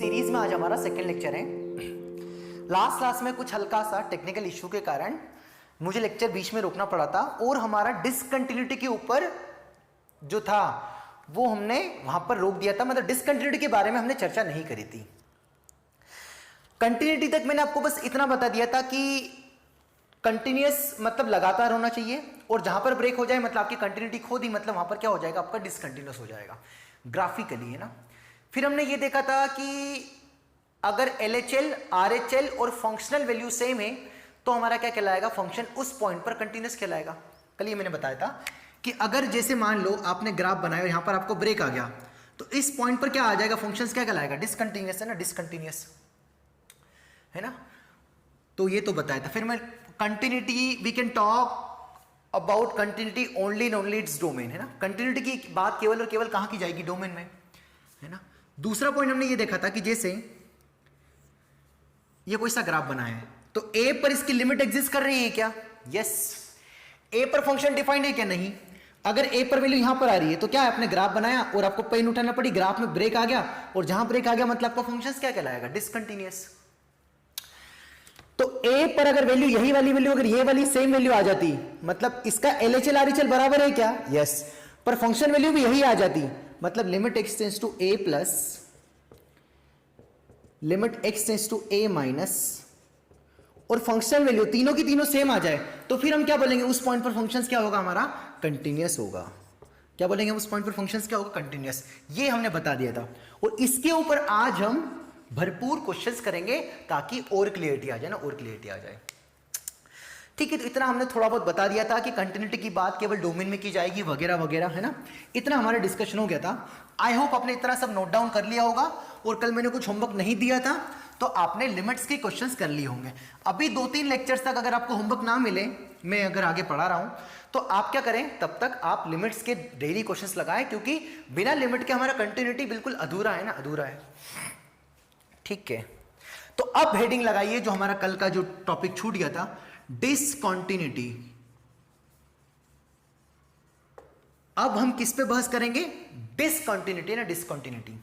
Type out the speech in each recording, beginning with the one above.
Series में आज हमारा सेकंड लेक्चर है। लास्ट क्लास में कुछ हल्का सा टेक्निकल इश्यू के कारण मुझे लेक्चर बीच में रोकना पड़ा था और हमारा डिसकंटिन्यूटी के ऊपर जो था वो हमने वहां पर रोक दिया था। मतलब डिसकंटिन्यूटी के बारे में हमने चर्चा नहीं करी थी। कंटिन्यूटी तक मैंने आपको बस इतना बता दिया था कि कंटिन्यूअस मतलब लगातार होना चाहिए और जहां पर ब्रेक हो जाए मतलब आपकी कंटिन्यूटी खो दी, मतलब वहां पर क्या हो जाएगा, आपका डिसकंटिन्यूअस हो जाएगा ग्राफिकली, है ना। फिर हमने ये देखा था कि अगर LHL, RHL और फंक्शनल वैल्यू सेम है तो हमारा क्या कहलाएगा, फंक्शन उस पॉइंट पर कंटिन्यूअस कहलाएगा। कल ये मैंने बताया था कि अगर जैसे मान लो आपने ग्राफ बनाया और यहां पर आपको ब्रेक आ गया तो इस पॉइंट पर क्या आ जाएगा, फंक्शन क्या कहलाएगा, डिसकंटिन्यूअस, है ना, डिसकंटिन्यूअस, है ना। तो ये तो बताया था। फिर मैं continuity, we can talk about continuity only and only its domain, है ना। कंटिन्यूटी की बात केवल और केवल कहां की जाएगी, डोमेन में, है ना। दूसरा पॉइंट हमने ये देखा था कि जैसे ये कोई सा ग्राफ बनाया है तो ए पर इसकी लिमिट एग्जिस्ट कर रही है क्या, यस। ए पर फंक्शन डिफाइंड है क्या, नहीं। अगर ए पर वैल्यू यहां पर आ रही है तो क्या है, आपने ग्राफ बनाया और आपको पेन उठाना पड़ी, ग्राफ में ब्रेक आ गया और जहां ब्रेक आ गया मतलब आपका फंक्शन क्या कहलाएगा, डिसकंटिन्यूअस। तो ए पर अगर वैल्यू यही वाली वैल्यू, अगर ये वाली सेम वैल्यू आ जाती मतलब इसका LHL RHL बराबर है क्या, यस। पर फंक्शन वैल्यू भी यही आ जाती मतलब limit x tends to a plus limit x tends to a minus और फंक्शनल वैल्यू तीनों की तीनों सेम आ जाए तो फिर हम क्या बोलेंगे, उस पॉइंट पर फंक्शंस क्या होगा, हमारा कंटिन्यूअस होगा। क्या बोलेंगे, उस पॉइंट पर फंक्शंस क्या होगा, कंटिन्यूअस। ये हमने बता दिया था और इसके ऊपर आज हम भरपूर क्वेश्चंस करेंगे ताकि और क्लियरिटी आ जाए ना, और क्लियरिटी आ जाए। ठीक है, तो इतना हमने थोड़ा बहुत बता दिया था कि कंटिन्यूटी की बात केवल डोमेन में की जाएगी वगैरह वगैरह, है ना। इतना हमारा डिस्कशन हो गया था। आई होप आपने इतना सब नोट डाउन कर लिया होगा और कल मैंने कुछ होमवर्क नहीं दिया था तो आपने लिमिट्स के क्वेश्चंस कर लिए होंगे। अभी 2-3 लेक्चर्स तक अगर आपको होमवर्क ना मिले, मैं अगर आगे पढ़ा रहा हूं तो आप क्या करें, तब तक आप लिमिट्स के डेली क्वेश्चंस लगाएं क्योंकि बिना लिमिट के हमारा कंटिन्यूटी बिल्कुल अधूरा है ना, अधूरा है। ठीक है, तो अब हेडिंग लगाइए जो हमारा कल का जो टॉपिक छूट गया था, डिसकंटिन्यूटी। अब हम किस पे बहस करेंगे, डिसकंटिन्यूटी ना, डिसकंटिन्यूटी।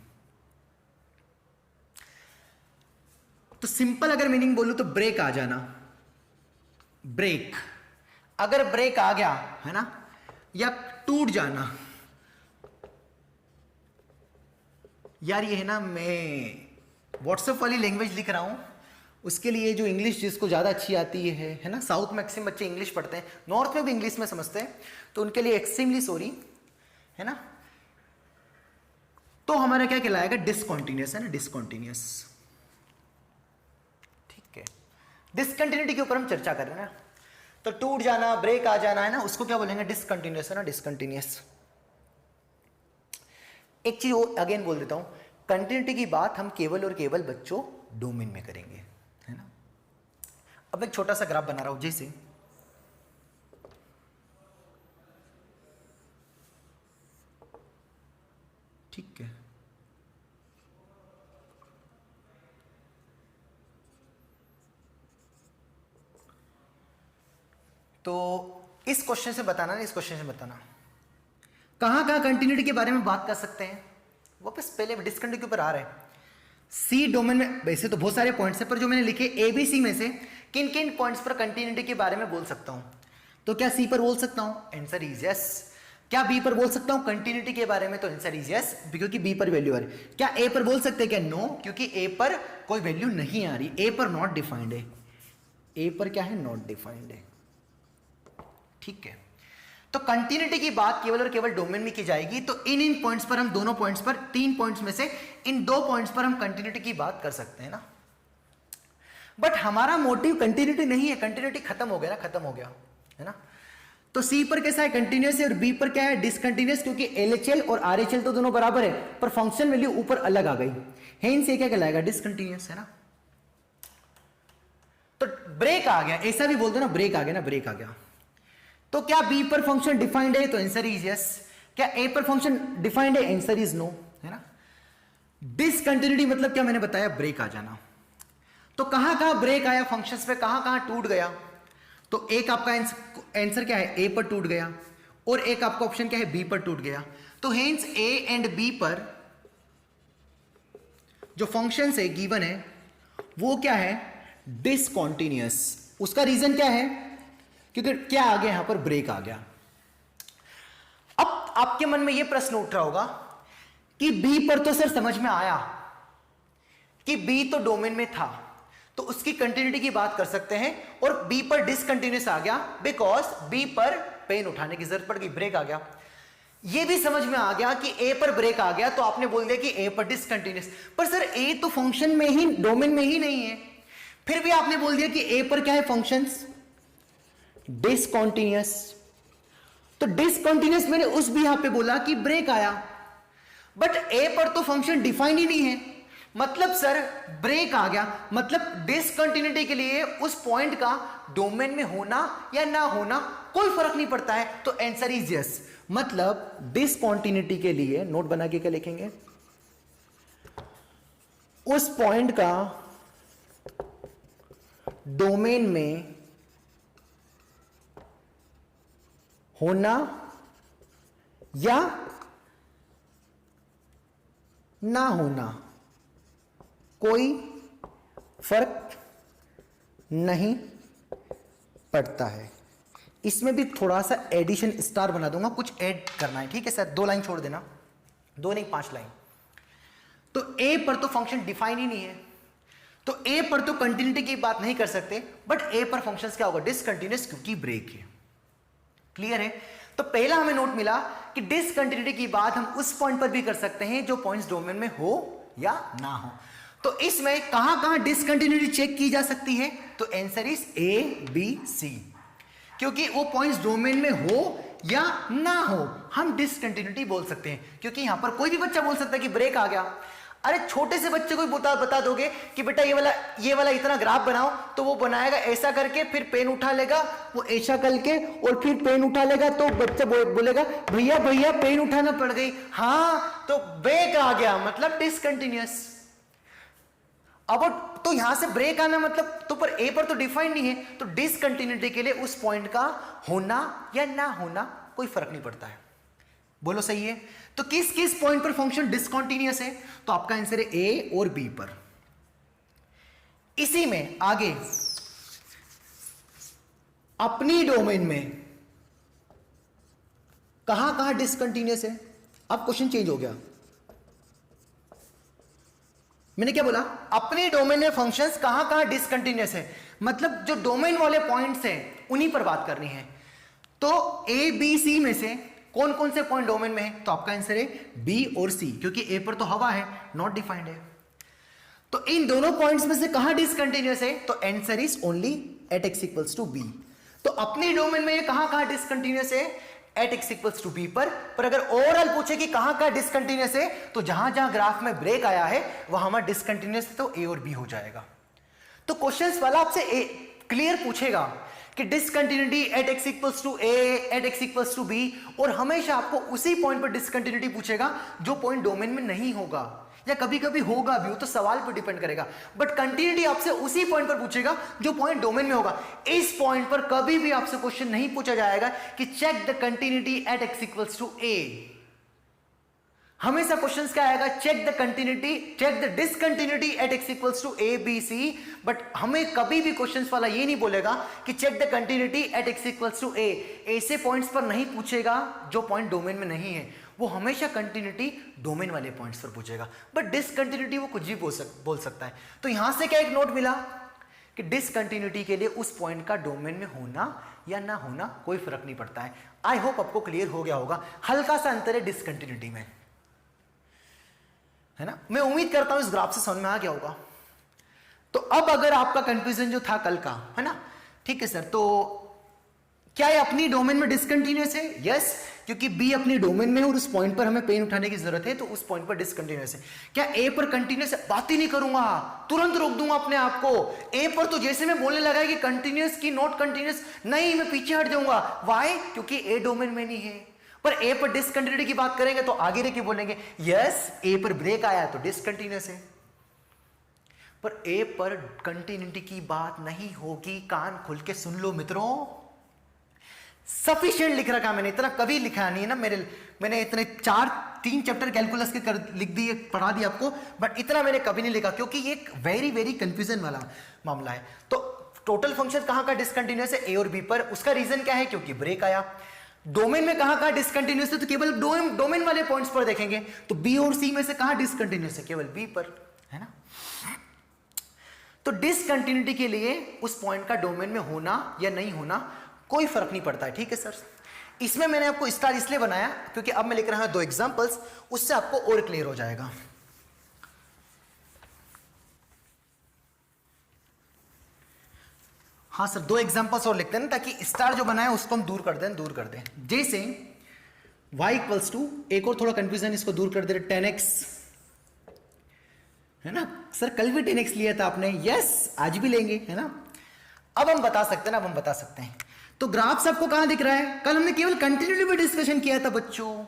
तो सिंपल अगर मीनिंग बोलूं तो ब्रेक आ जाना, ब्रेक, अगर ब्रेक आ गया है ना, या टूट जाना। यार ये है ना, मैं व्हाट्सएप वाली लैंग्वेज लिख रहा हूं, उसके लिए जो इंग्लिश जिसको ज़्यादा अच्छी आती है ना, साउथ मैक्सिमम बच्चे इंग्लिश पढ़ते हैं, नॉर्थ में भी इंग्लिश में समझते हैं, तो उनके लिए एक्सट्रीमली सॉरी, है ना। तो हमारा क्या कहलाएगा, डिसकंटिन्यूअस, है ना, डिसकंटिन्यूअस। ठीक है, डिसकंटिन्यूटी के ऊपर हम चर्चा कर रहे हैं ना। तो टूट जाना, ब्रेक आ जाना, है ना, उसको क्या बोलेंगे, डिसकंटिन्यूअस, है ना, डिसकंटिन्यूअस। एक चीज और अगेन बोल देता हूं, कंटिन्यूटी की बात हम केवल और केवल बच्चों डोमेन में करेंगे, है ना। अब एक छोटा सा ग्राफ बना रहा हूं, जैसे ठीक है, तो इस क्वेश्चन से बताना ना, इस क्वेश्चन से बताना कहां कहां कंटिन्यूटी के बारे में बात कर सकते हैं। वापस पहले डिसकंटिन्यूटी के ऊपर आ रहे हैं। सी डोमेन में वैसे तो बहुत सारे पॉइंट्स हैं पर जो मैंने लिखे ABC में से किन किन पॉइंट्स पर कंटिन्यूटी के बारे में बोल सकता हूं, तो क्या सी पर बोल सकता हूं, आंसर इज यस। क्या बी पर बोल सकता हूं कंटिन्यूटी के बारे में, तो आंसर इज यस क्योंकि बी पर वैल्यू आ रही। क्या ए पर बोल सकते हैं, क्या नो, क्योंकि ए पर कोई वैल्यू नहीं आ रही, ए पर नॉट डिफाइंड है, ए पर क्या है, नॉट डिफाइंड है। ठीक है, तो कंटिन्यूटी की बात केवल और केवल डोमेन में की जाएगी। तो इन पॉइंट्स पर हम दोनों पॉइंट्स पर, 3 पॉइंट्स में से इन 2 पॉइंट्स पर हम कंटिन्यूटी की बात कर सकते हैं ना। बट हमारा मोटिव कंटिन्यूटी नहीं है, कंटिन्यूटी खत्म हो गया ना, खत्म हो गया, है ना। तो सी पर कैसा है, कंटिन्यूअस है, और बी पर क्या है, डिसकंटिन्यूअस, क्योंकि LHL और RHL तो दोनों बराबर है पर फंक्शन वैल्यू ऊपर अलग आ गई, हेंस ये क्या कहलाएगा, डिसकंटिन्यूअस, है ना। तो ब्रेक आ गया, ऐसा भी बोल दो ना, ब्रेक आ गया ना, ब्रेक आ गया। तो क्या बी पर फंक्शन डिफाइंड है, तो आंसर इज यस। क्या ए पर फंक्शन डिफाइंड है, आंसर इज नो, है ना। डिसकंटिन्यूटी मतलब क्या मैंने बताया, ब्रेक आ जाना। तो कहां कहां ब्रेक आया फंक्शंस पे, कहां कहां टूट गया, तो एक आपका आंसर क्या है, ए पर टूट गया और एक आपका ऑप्शन क्या है, बी पर टूट गया। तो हेंस ए एंड बी पर जो फंक्शन है गिवन है वो क्या है, डिसकंटीन्यूअस। उसका रीजन क्या है, क्योंकि क्या आ गया यहां पर, ब्रेक आ गया। अब आपके मन में यह प्रश्न उठ रहा होगा कि बी पर तो सर समझ में आया कि बी तो डोमेन में था, तो उसकी कंटिन्यूटी की बात कर सकते हैं, और बी पर डिसकंटिन्यूअस आ गया बिकॉज बी पर पेन उठाने की जरूरत पड़ गई, ब्रेक आ गया। ये भी समझ में आ गया कि ए पर ब्रेक आ गया, तो आपने बोल दिया कि ए पर डिसकंटिन्यूअस। पर सर ए तो फंक्शन में ही, डोमेन में ही नहीं है, फिर भी आपने बोल दिया कि ए पर क्या है, फंक्शंस डिसकंटिन्यूअस। तो डिसकंटिन्यूअस मैंने उस भी यहां पे बोला कि ब्रेक आया, बट ए पर तो फंक्शन डिफाइन ही नहीं है, मतलब सर ब्रेक आ गया, मतलब डिसकंटिन्यूटी के लिए उस पॉइंट का डोमेन में होना या ना होना कोई फर्क नहीं पड़ता है, तो आंसर इज यस। मतलब डिसकंटिन्यूटी के लिए नोट बना के क्या लिखेंगे, उस पॉइंट का डोमेन में होना या ना होना कोई फर्क नहीं पड़ता है। इसमें भी थोड़ा सा एडिशन स्टार बना दूंगा, कुछ ऐड करना है, ठीक है सर, 2 लाइन छोड़ देना, 2 नहीं 5 लाइन। तो ए पर तो फंक्शन डिफाइन ही नहीं है, तो ए पर तो कंटिन्यूटी की बात नहीं कर सकते, बट ए पर फंक्शंस क्या होगा, डिसकंटिन्यूअस, क्योंकि ब्रेक है। क्लियर है? तो पहला हमें नोट मिला कि डिसकंटिन्यूटी की बात हम उस पॉइंट पर भी कर सकते हैं जो पॉइंट्स डोमेन में हो या ना हो। तो इसमें कहां डिसकंटिन्यूटी चेक की जा सकती है, तो answer is A B C, क्योंकि वो पॉइंट्स डोमेन में हो या ना हो हम डिसकंटिन्यूटी बोल सकते हैं। क्योंकि यहां पर कोई भी बच्चा बोल सकता है कि ब्रेक आ गया, अरे छोटे से बच्चे को बता दोगे कि बेटा ये वाला इतना ग्राफ बनाओ, तो वो बनाएगा ऐसा करके, फिर पेन उठा लेगा वो ऐसा करके, और फिर पेन उठा लेगा, तो बच्चा बोलेगा भैया भैया पेन उठाना पड़ गई, हाँ तो ब्रेक आ गया, मतलब डिसकंटिन्यूअस। अब तो यहां से ब्रेक आना मतलब तो पर ए पर तो डिफाइन नहीं है, तो डिसकंटिन्यूटी के लिए उस पॉइंट का होना या ना होना कोई फर्क नहीं पड़ता है। बोलो सही है? तो किस किस पॉइंट पर फंक्शन डिसकंटिन्यूअस है, तो आपका आंसर है ए और बी पर। इसी में आगे अपनी डोमेन में कहां कहां डिसकंटिन्यूअस है, अब क्वेश्चन चेंज हो गया। मैंने क्या बोला, अपने डोमेन में फंक्शंस कहां कहां डिसकंटिन्यूअस है, मतलब जो डोमेन वाले पॉइंट्स हैं उन्हीं पर बात करनी है। तो ए बी सी में से कौन कौन से पॉइंट डोमेन में है, तो आपका आंसर है बी और सी, क्योंकि ए पर तो हवा है, नॉट डिफाइंड है। तो इन दोनों पॉइंट्स में से कहां डिसकंटिन्यूअस है, तो answer is only at x equals to B. तो अपने डोमेन में कहां कहां डिसकंटिन्यूअस है, at x equals to B पर अगर ओवरऑल पूछे कि कहां कहां डिसकंटिन्यूअस है, तो जहां जहां ग्राफ में ब्रेक आया है वहां हमारा डिसकंटिन्यूअस है, तो ए और बी हो जाएगा। तो क्वेश्चंस वाला आपसे क्लियर पूछेगा कि discontinuity at x equals to A, at x equals to B, और हमेशा आपको उसी पॉइंट पर डिसकंटिन्यूटी पूछेगा जो पॉइंट डोमेन में नहीं होगा, या कभी कभी होगा भी, वो तो सवाल पर डिपेंड करेगा, बट कंटिन्यूटी आपसे उसी पॉइंट पर पूछेगा जो पॉइंट डोमेन में होगा। इस पॉइंट पर कभी भी आपसे क्वेश्चन नहीं पूछा जाएगा कि check the continuity at x equals to a. हमेशा क्वेश्चन क्या आएगा, check the continuity, check the discontinuity at x equals to a B c, but हमें कभी भी क्वेश्चन वाला ये नहीं बोलेगा कि check the continuity at x equals to a. ऐसे पॉइंट्स पर नहीं पूछेगा जो पॉइंट डोमेन में नहीं है, वो हमेशा कंटिन्यूटी डोमेन वाले पॉइंट्स पर पूछेगा, बट डिसकंटिन्यूटी वो कुछ भी बोल सकता है। तो यहां से क्या एक नोट मिला कि डिसकंटिन्यूटी के लिए उस पॉइंट का डोमेन में होना या ना होना कोई फर्क नहीं पड़ता है। आई होप आपको क्लियर हो गया होगा, हल्का सा अंतर है डिसकंटिन्यूटी में, है ना। मैं उम्मीद करता हूं इस ग्राफ से समझ में आ गया होगा। तो अब अगर आपका कंफ्यूजन जो था कल का, है ना, ठीक है सर, तो क्या ये अपनी डोमेन में डिसकंटिन्यूअस है? यस, क्योंकि बी अपनी डोमेन में है और उस पॉइंट पर हमें पेन उठाने की जरूरत है, तो उस पॉइंट पर डिसकंटिन्यूअस है। क्या ए पर कंटिन्यूअस है? बात ही नहीं करूंगा, तुरंत रोक दूंगा अपने आप को। ए पर तो जैसे मैं बोलने लगा कि कंटिन्यूअस की नॉट कंटिन्यूअस, नहीं, मैं पीछे हट जाऊंगा। व्हाई? क्योंकि ए डोमेन में नहीं है। पर ए पर डिसकंटिन्यूटी की बात करेंगे तो आगे रह के बोलेंगे यस ए पर ब्रेक आया तो डिसकंटिन्यूअस है, पर ए पर कंटिन्यूटी की बात नहीं होगी। कान खोल के सुन लो मित्रों, सफिशिएंट लिख रखा मैंने, इतना कभी लिखा नहीं है ना मैंने इतने 3 चैप्टर कैलकुलस के लिख दिए, पढ़ा दिया आपको, बट इतना मैंने कभी नहीं लिखा क्योंकि ये एक वेरी वेरी कंफ्यूजन वाला मामला है। तो टोटल फंक्शन कहाँ का डिसकंटिन्यूअस है, ए और बी पर, उसका रीजन क्या है, क्योंकि ब्रेक आया। डोमेन में कहाँ कहाँ डिसकंटिन्यूअस है, तो केवल डोमेन वाले पॉइंट्स पर देखेंगे, तो बी और सी में से कहाँ डिसकंटिन्यूअस है, केवल बी पर, है ना। तो डिसकंटिन्यूटी के लिए उस पॉइंट का डोमेन में होना या नहीं होना कोई फर्क नहीं पड़ता है, ठीक है सर। इसमें मैंने आपको स्टार इसलिए बनाया क्योंकि अब मैं लिख रहा हूं 2 एग्जांपल्स, उससे आपको और क्लियर हो जाएगा। हाँ सर, 2 एग्जांपल्स और लिखते हैं ना, ताकि स्टार जो बनाया उसको हम दूर कर दें। जैसे y इक्वल्स टू, एक और थोड़ा कंफ्यूजन इसको दूर कर दे रहे, 10x, है ना सर, कल भी 10x लिया था आपने, यस आज भी लेंगे, है ना। अब हम बता सकते हैं तो ग्राफ सबको कहां दिख रहा है, कल हमने केवल कंटिन्यूटी पे डिस्कशन किया था बच्चों।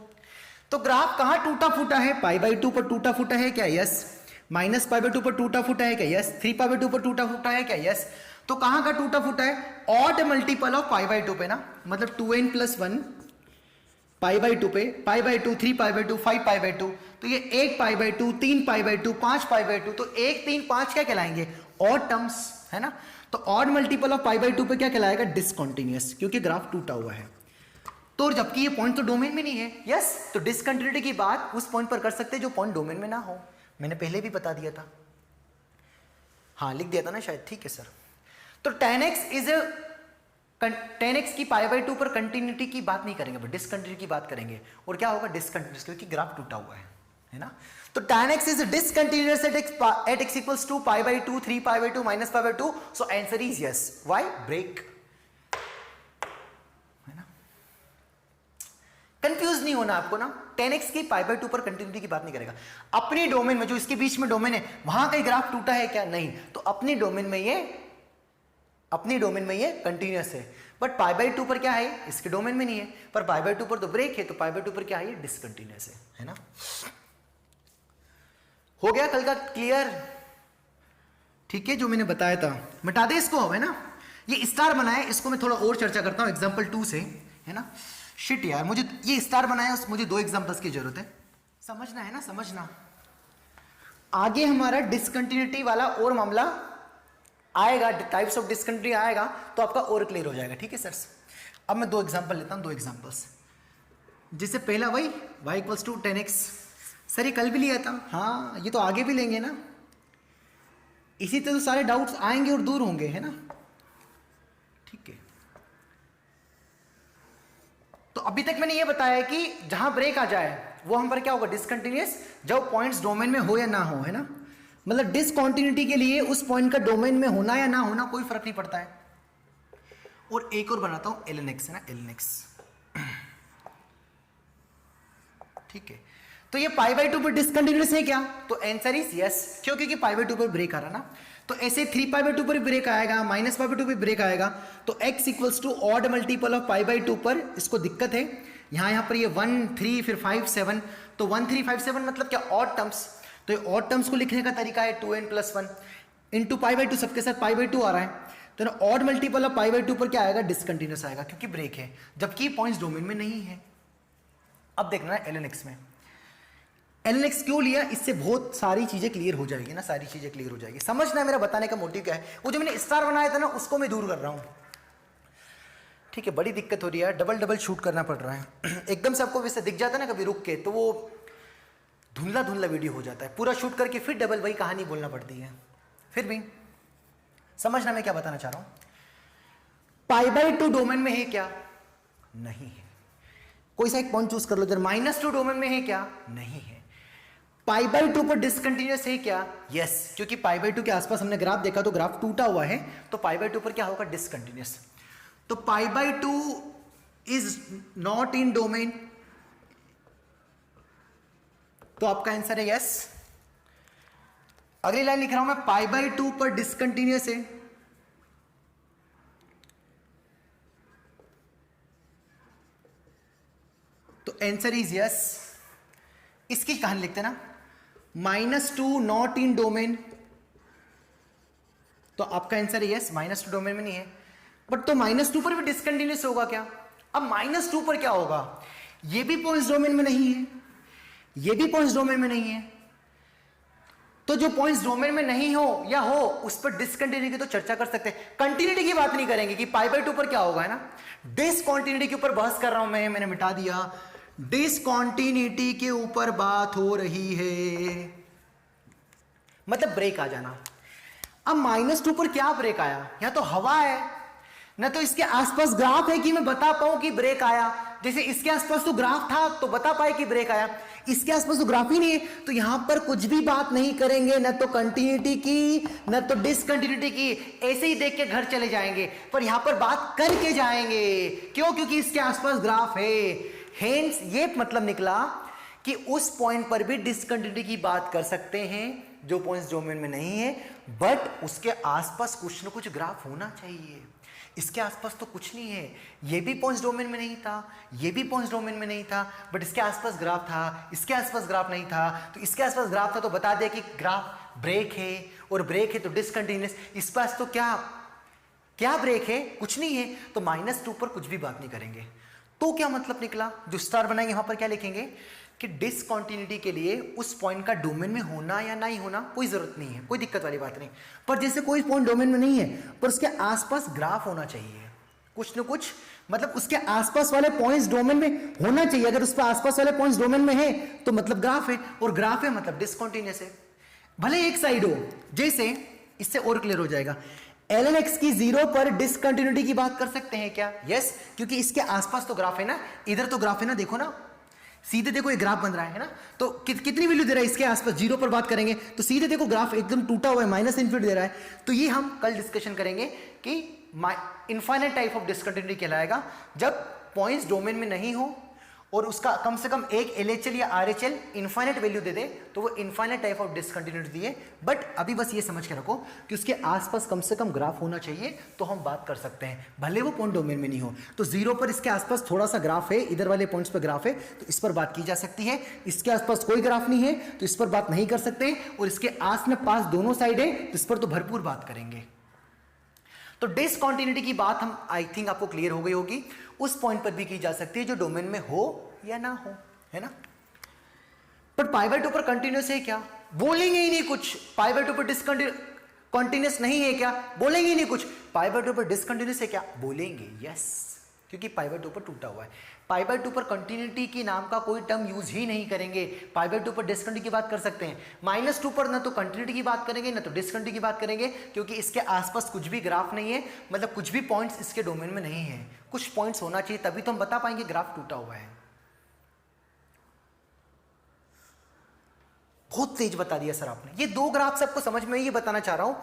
तो ग्राफ कहां टूटा फूटा है, π/2 पर टूटा फूटा है क्या, यस। -π/2 पर टूटा फूटा है क्या, यस। 3π/2 पर टूटा फूटा है क्या, यस। तो कहां का टूटा फूटा है, ऑड मल्टीपल ऑफ π/2 पे ना, मतलब 2n+1 π/2 पे, π/2, 3π/2, 5π/2, तो ये 1π/2, 3π/2, 5π/2, तो 1, 3, 5 क्या कहलाएंगे, ऑड टर्म्स, है ना। तो ऑड मल्टीपल ऑफ π/2 पे क्या कहलाएगा, डिसकंटिन्यूअस, क्योंकि ग्राफ टूटा हुआ है। तो जबकि ये पॉइंट तो डोमेन में नहीं है, यस, तो डिसकंटिन्यूटी की बात उस पॉइंट पर कर सकते हैं जो पॉइंट डोमेन में ना हो, मैंने पहले भी बता दिया था, हाँ लिख दिया था ना शायद, ठीक है सर। तो 10x की π/2 पर कंटिन्यूटी की बात नहीं करेंगे, बट डिसकंटिन्यूटी की बात करेंगे, और क्या होगा, डिसकंटिन्यूअस, क्योंकि ग्राफ टूटा हुआ है ना। तो tan x is discontinuous at x equals to π/2, 3π/2, -π/2, so answer is yes. Why? Break, है ना। कंफ्यूज नहीं होना आपको ना, 10x की π/2 पर कंटिन्यूटी की बात नहीं करेगा। अपने डोमेन में, जो इसके बीच में डोमेन है, वहां कहीं ग्राफ टूटा है क्या, नहीं, तो अपनी डोमेन में ये कंटिन्यूअस है, बट π/2 पर क्या है, इसके डोमेन में नहीं है, पर π/2 पर तो ब्रेक है, तो π/2 पर क्या है, डिसकंटिन्यूअस है ना। हो गया कल का क्लियर, ठीक है, जो मैंने बताया था, मिटा दे इसको, है ना। ये स्टार बनाया, इसको मैं थोड़ा और चर्चा करता हूं एग्जांपल 2 से, है ना। शिट यार, मुझे ये स्टार बनाया, मुझे 2 एग्जांपल्स की जरूरत है, समझना है ना, समझना। आगे हमारा डिसकंटिन्यूटी वाला और मामला आएगा, टाइप्स ऑफ डिसकंटिन्यूटी आएगा, तो आपका और क्लियर हो जाएगा, ठीक है सर। अब मैं 2 एग्जांपल लेता हूं, 2 एग्जांपल्स। जिससे पहला वही y equals to 10x, sir ये कल भी लिया था, हाँ ये तो आगे भी लेंगे ना, इसी तरह तो सारे डाउट्स आएंगे और दूर होंगे, है ना, ठीक है। तो अभी तक मैंने ये बताया कि जहां ब्रेक आ जाए वो हम पर क्या होगा, डिसकंटिन्यूअस, जब पॉइंट्स डोमेन में हो या ना हो, है ना। मतलब डिसकंटिन्यूटी के लिए उस पॉइंट का डोमेन में होना या ना होना कोई फर्क नहीं पड़ता है। और एक और बनाता हूं ln x, है ना, ln x, ठीक है। तो ये π/2 पर डिसकंटिन्यूअस है क्या, तो आंसर इज यस, क्यों, क्योंकि π/2 पर ब्रेक आ रहा ना। तो ऐसे 3π/2 पर ब्रेक आएगा, -π/2 पर ब्रेक आएगा, तो x equals to odd multiple of π/2 पर, इसको दिक्कत है, यहां पर ये 1, 3, फिर 5, 7, तो 1, 3, 5, 7 मतलब क्या, ऑड टर्म्स। तो ये ऑड टर्म्स को लिखने का तरीका है 2n+1 इंटू π/2, सबके साथ π/2 आ रहा है, तो ऑड मल्टीपल ऑफ π/2 पर क्या आएगा, डिसकंटिन्यूअस आएगा, क्योंकि ब्रेक है, जबकि पॉइंट्स डोमेन में नहीं है। अब देखना है ln x में, ln x क्यों लिया, इससे बहुत सारी चीजें क्लियर हो जाएगी ना, सारी चीजें क्लियर हो जाएगी। समझना मेरा बताने का मोटिव क्या है, वो जो मैंने स्टार बनाया था ना, उसको मैं दूर कर रहा हूं, ठीक है। बड़ी दिक्कत हो रही है, डबल शूट करना पड़ रहा है, एकदम से आपको वैसे दिख जाता है ना कभी रुक के, तो वो धुंधला वीडियो हो जाता है, पूरा शूट करके फिर डबल वही कहानी बोलना पड़ती है। फिर भी समझना मैं क्या बताना चाह रहा हूं, π/2 डोमेन में है क्या, नहीं है, कोई सा एक पॉइंट चूज कर लो, इधर -2 डोमेन में है क्या, नहीं है। π/2 पर डिसकंटिन्यूअस है क्या, यस, क्योंकि π/2 के आसपास हमने ग्राफ देखा, तो ग्राफ टूटा हुआ है, तो π/2 पर क्या होगा, डिसकंटिन्यूअस। तो π/2 इज नॉट इन डोमेन, तो आपका आंसर है यस। अगली लाइन लिख रहा हूं मैं, π/2 पर डिसकंटिन्यूअस है, तो आंसर इज यस। इसकी कहानी लिखते ना, -2 नॉट इन डोमेन, तो आपका आंसर है यस, -2 डोमेन में नहीं है, बट तो -2 पर भी डिसकंटिन्यूअस होगा क्या, अब -2 पर क्या होगा, ये भी पॉइंट्स डोमेन में नहीं है, ये भी पॉइंट्स डोमेन में नहीं है, तो जो पॉइंट्स डोमेन में नहीं हो या हो उस पर डिसकंटिन्यूटी की तो चर्चा कर सकते हैं, कंटिन्यूटी की बात नहीं करेंगे कि π/2 पर क्या होगा, है ना। डिसकंटिन्यूटी के ऊपर बहस कर रहा हूं मैंने मिटा दिया, डिसकंटिन्यूटी के ऊपर बात हो रही है, मतलब ब्रेक आ जाना। अब -2 पर क्या ब्रेक आया, या तो हवा है ना, तो इसके आसपास ग्राफ है कि मैं बता पाऊं कि ब्रेक आया, जैसे इसके आसपास तो ग्राफ था तो बता पाए कि ब्रेक आया, इसके आसपास तो ग्राफ ही नहीं है, तो यहां पर कुछ भी बात नहीं करेंगे, ना तो कंटिन्यूटी की ना तो डिसकंटिन्यूटी की, ऐसे ही देख के घर चले जाएंगे, पर यहां पर बात करके जाएंगे, क्यों, क्योंकि इसके आसपास ग्राफ है। हेंस ये मतलब निकला कि उस पॉइंट पर भी डिसकंटिन्यूटी की बात कर सकते हैं जो पॉइंट्स डोमेन में नहीं है, बट उसके आसपास कुछ ना कुछ ग्राफ होना चाहिए। इसके आसपास तो कुछ नहीं है, ये भी पॉइंट्स डोमेन में नहीं था, ये भी पॉइंट्स डोमेन में नहीं था, बट इसके आसपास ग्राफ था, इसके आसपास ग्राफ नहीं था, तो इसके आसपास ग्राफ था तो बता दिया कि ग्राफ ब्रेक है, और ब्रेक है तो डिसकंटिन्यूअस, इस पास तो क्या क्या ब्रेक है, कुछ नहीं है, तो -2 पर कुछ भी बात नहीं करेंगे। तो क्या मतलब निकला, जो स्टार बनाएंगे वहां पर क्या लिखेंगे कि डिसकंटिन्यूटी के लिए उस पॉइंट का डोमेन में होना या नहीं होना कोई जरूरत नहीं है, कोई दिक्कत वाली बात नहीं, पर जैसे कोई पॉइंट डोमेन में नहीं है पर उसके आसपास ग्राफ होना चाहिए, कुछ न कुछ, मतलब उसके आसपास वाले पॉइंट्स डोमेन में होना चाहिए, अगर उसके आसपास वाले पॉइंट्स डोमेन में है तो मतलब ग्राफ है, और ग्राफ है मतलब डिसकंटिन्यूअस है, भले एक साइड हो। जैसे इससे और क्लियर हो जाएगा, ln(x) की 0 पर डिसकंटिन्यूटी की बात कर सकते हैं क्या, यस, क्योंकि इसके आसपास तो ग्राफ है ना, इधर तो ग्राफ है ना, देखो ना, सीधे देखो एक ग्राफ बन रहा है ना, तो कितनी वैल्यू दे रहा है इसके आसपास, 0 पर बात करेंगे तो सीधे देखो ग्राफ एकदम टूटा हुआ है, -∞ दे रहा है, तो ये हम कल डिस्कशन करेंगे कि इनफाइनाइट टाइप ऑफ डिसकंटिन्यूटी कहलाएगा जब पॉइंट्स डोमेन में नहीं हो और उसका कम से कम एक LHL या RHL इनफाइनाइट वैल्यू दे दे, तो वो इनफाइनाइट टाइप ऑफ डिसकंटिन्यूटी दिए, बट अभी बस ये समझ के रखो कि उसके आसपास कम से कम ग्राफ होना चाहिए तो हम बात कर सकते हैं, भले वो पॉइंट डोमेन में नहीं हो। तो 0 पर इसके आसपास थोड़ा सा ग्राफ है, इधर वाले पॉइंट्स पर ग्राफ है, तो इस पर बात की जा सकती है, इसके आसपास कोई ग्राफ नहीं है तो इस पर बात नहीं कर सकते, और इसके आस में पास दोनों साइड है तो इस पर तो भरपूर बात करेंगे। तो डिसकंटिन्यूटी की बात हम आई थिंक आपको क्लियर हो गई होगी, उस पॉइंट पर भी की जा सकती है जो डोमेन में हो या ना हो, है ना। पर π/2 पर कंटिन्यूअस है क्या, बोलेंगे ही नहीं कुछ, π/2 पर डिसकंटिन्यूअस नहीं है क्या, बोलेंगे ही नहीं कुछ, π/2 पर डिसकंटिन्यूअस है क्या, बोलेंगे यस, क्योंकि π/2 पर टूटा हुआ है। π/2 पर कंटिन्यूटी की नाम का कोई टर्म यूज ही नहीं करेंगे, π/2 पर डिसकंटिन्यूटी की बात कर सकते हैं, -2 पर ना तो कंटिन्यूटी की बात करेंगे ना तो डिसकंटिन्यूटी की बात करेंगे, क्योंकि इसके आसपास कुछ भी ग्राफ नहीं है, मतलब कुछ भी पॉइंट्स इसके डोमेन में नहीं है, कुछ पॉइंट्स होना चाहिए तभी तो हम बता पाएंगे ग्राफ टूटा हुआ है। बहुत तेज बता दिया सर आपने, ये 2 ग्राफ सबको समझ में, ये बताना चाह रहा हूं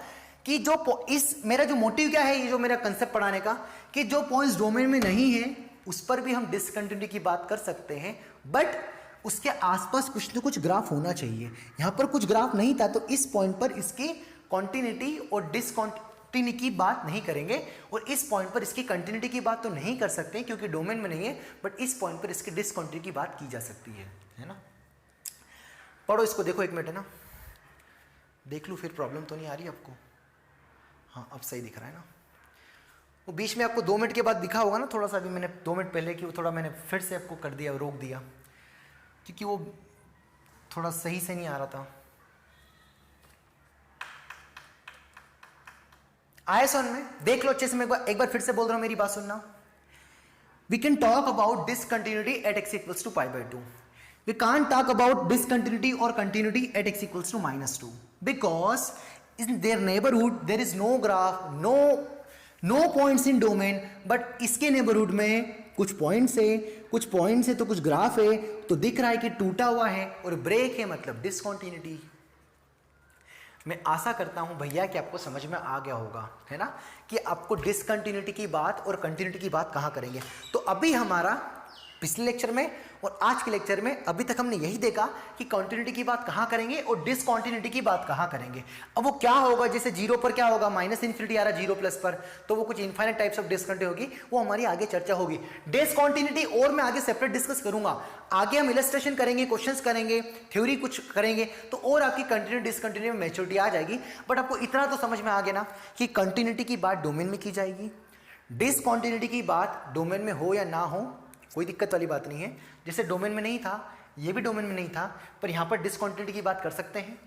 कि जो इस मेरा जो मोटिव क्या है, ये जो मेरा कंसेप्ट पढ़ाने का, कि जो पॉइंट्स डोमेन में नहीं है उस पर भी हम डिसकंटिन्यूटी की बात कर सकते हैं, बट उसके आसपास कुछ ना कुछ ग्राफ होना चाहिए। यहां पर कुछ ग्राफ नहीं था तो इस पॉइंट पर इसकी कॉन्टिन्यूटी और डिसकंटिन्यूटी की बात नहीं करेंगे, और इस पॉइंट पर इसकी कंटिन्यूटी की बात तो नहीं कर सकते क्योंकि डोमेन में नहीं है, बट इस पॉइंट पर इसकी डिसकंटिन्यूटी की बात की जा सकती है ना। पढ़ो इसको, देखो 1 मिनट, है ना, देख लूँ फिर प्रॉब्लम तो नहीं आ रही आपको, हाँ अब सही दिख रहा है ना। वो बीच में आपको 2 मिनट के बाद दिखा होगा ना थोड़ा सा, अभी मैंने 2 मिनट पहले कि वो थोड़ा मैंने फिर से आपको कर दिया, रोक दिया, क्योंकि वो थोड़ा सही से नहीं आ रहा था। आया समझ में, देख लो अच्छे से, मैं एक बार फिर से बोल रहा हूं, मेरी बात सुनना। We can talk about discontinuity at x equals to π/2. We can't talk about discontinuity or continuity at x equals to -2 because in their neighborhood there is no graph, no points in domain, but इसके neighborhood में कुछ points है, कुछ points है तो कुछ graph है, तो दिख रहा है कि टूटा हुआ है और ब्रेक है मतलब डिसकंटिन्यूटी। मैं आशा करता हूं भैया कि आपको समझ में आ गया होगा, है ना, कि आपको डिसकंटिन्यूटी की बात और कंटिन्यूटी की बात कहां करेंगे। तो अभी हमारा पिछले लेक्चर में और आज के लेक्चर में अभी तक हमने यही देखा कि कंटिन्यूटी की बात कहां करेंगे और डिसकंटिन्यूटी की बात कहां करेंगे। अब वो क्या होगा, जैसे 0 पर क्या होगा, -∞ आ रहा 0 प्लस पर, तो वो कुछ इनफाइनाइट टाइप्स ऑफ डिसकंटिन्यूटी होगी, वो हमारी आगे चर्चा होगी। डिसकंटिन्यूटी और मैं आगे सेपरेट डिस्कस करूंगा, आगे हम इलस्ट्रेशन करेंगे, क्वेश्चंस करेंगे, थ्योरी कुछ करेंगे, तो और आपकी कंटिन्यूटी डिसकंटिन्यूटी में मैच्योरिटी आ जाएगी। बट आपको इतना तो समझ में आ गया ना कि कंटिन्यूटी की बात डोमेन में की जाएगी, डिसकंटिन्यूटी की बात डोमेन में हो या ना हो कोई दिक्कत वाली बात नहीं है। जैसे डोमेन में नहीं था, ये भी डोमेन में नहीं था, पर यहां पर डिसकंटिन्यूटी की बात कर सकते हैं।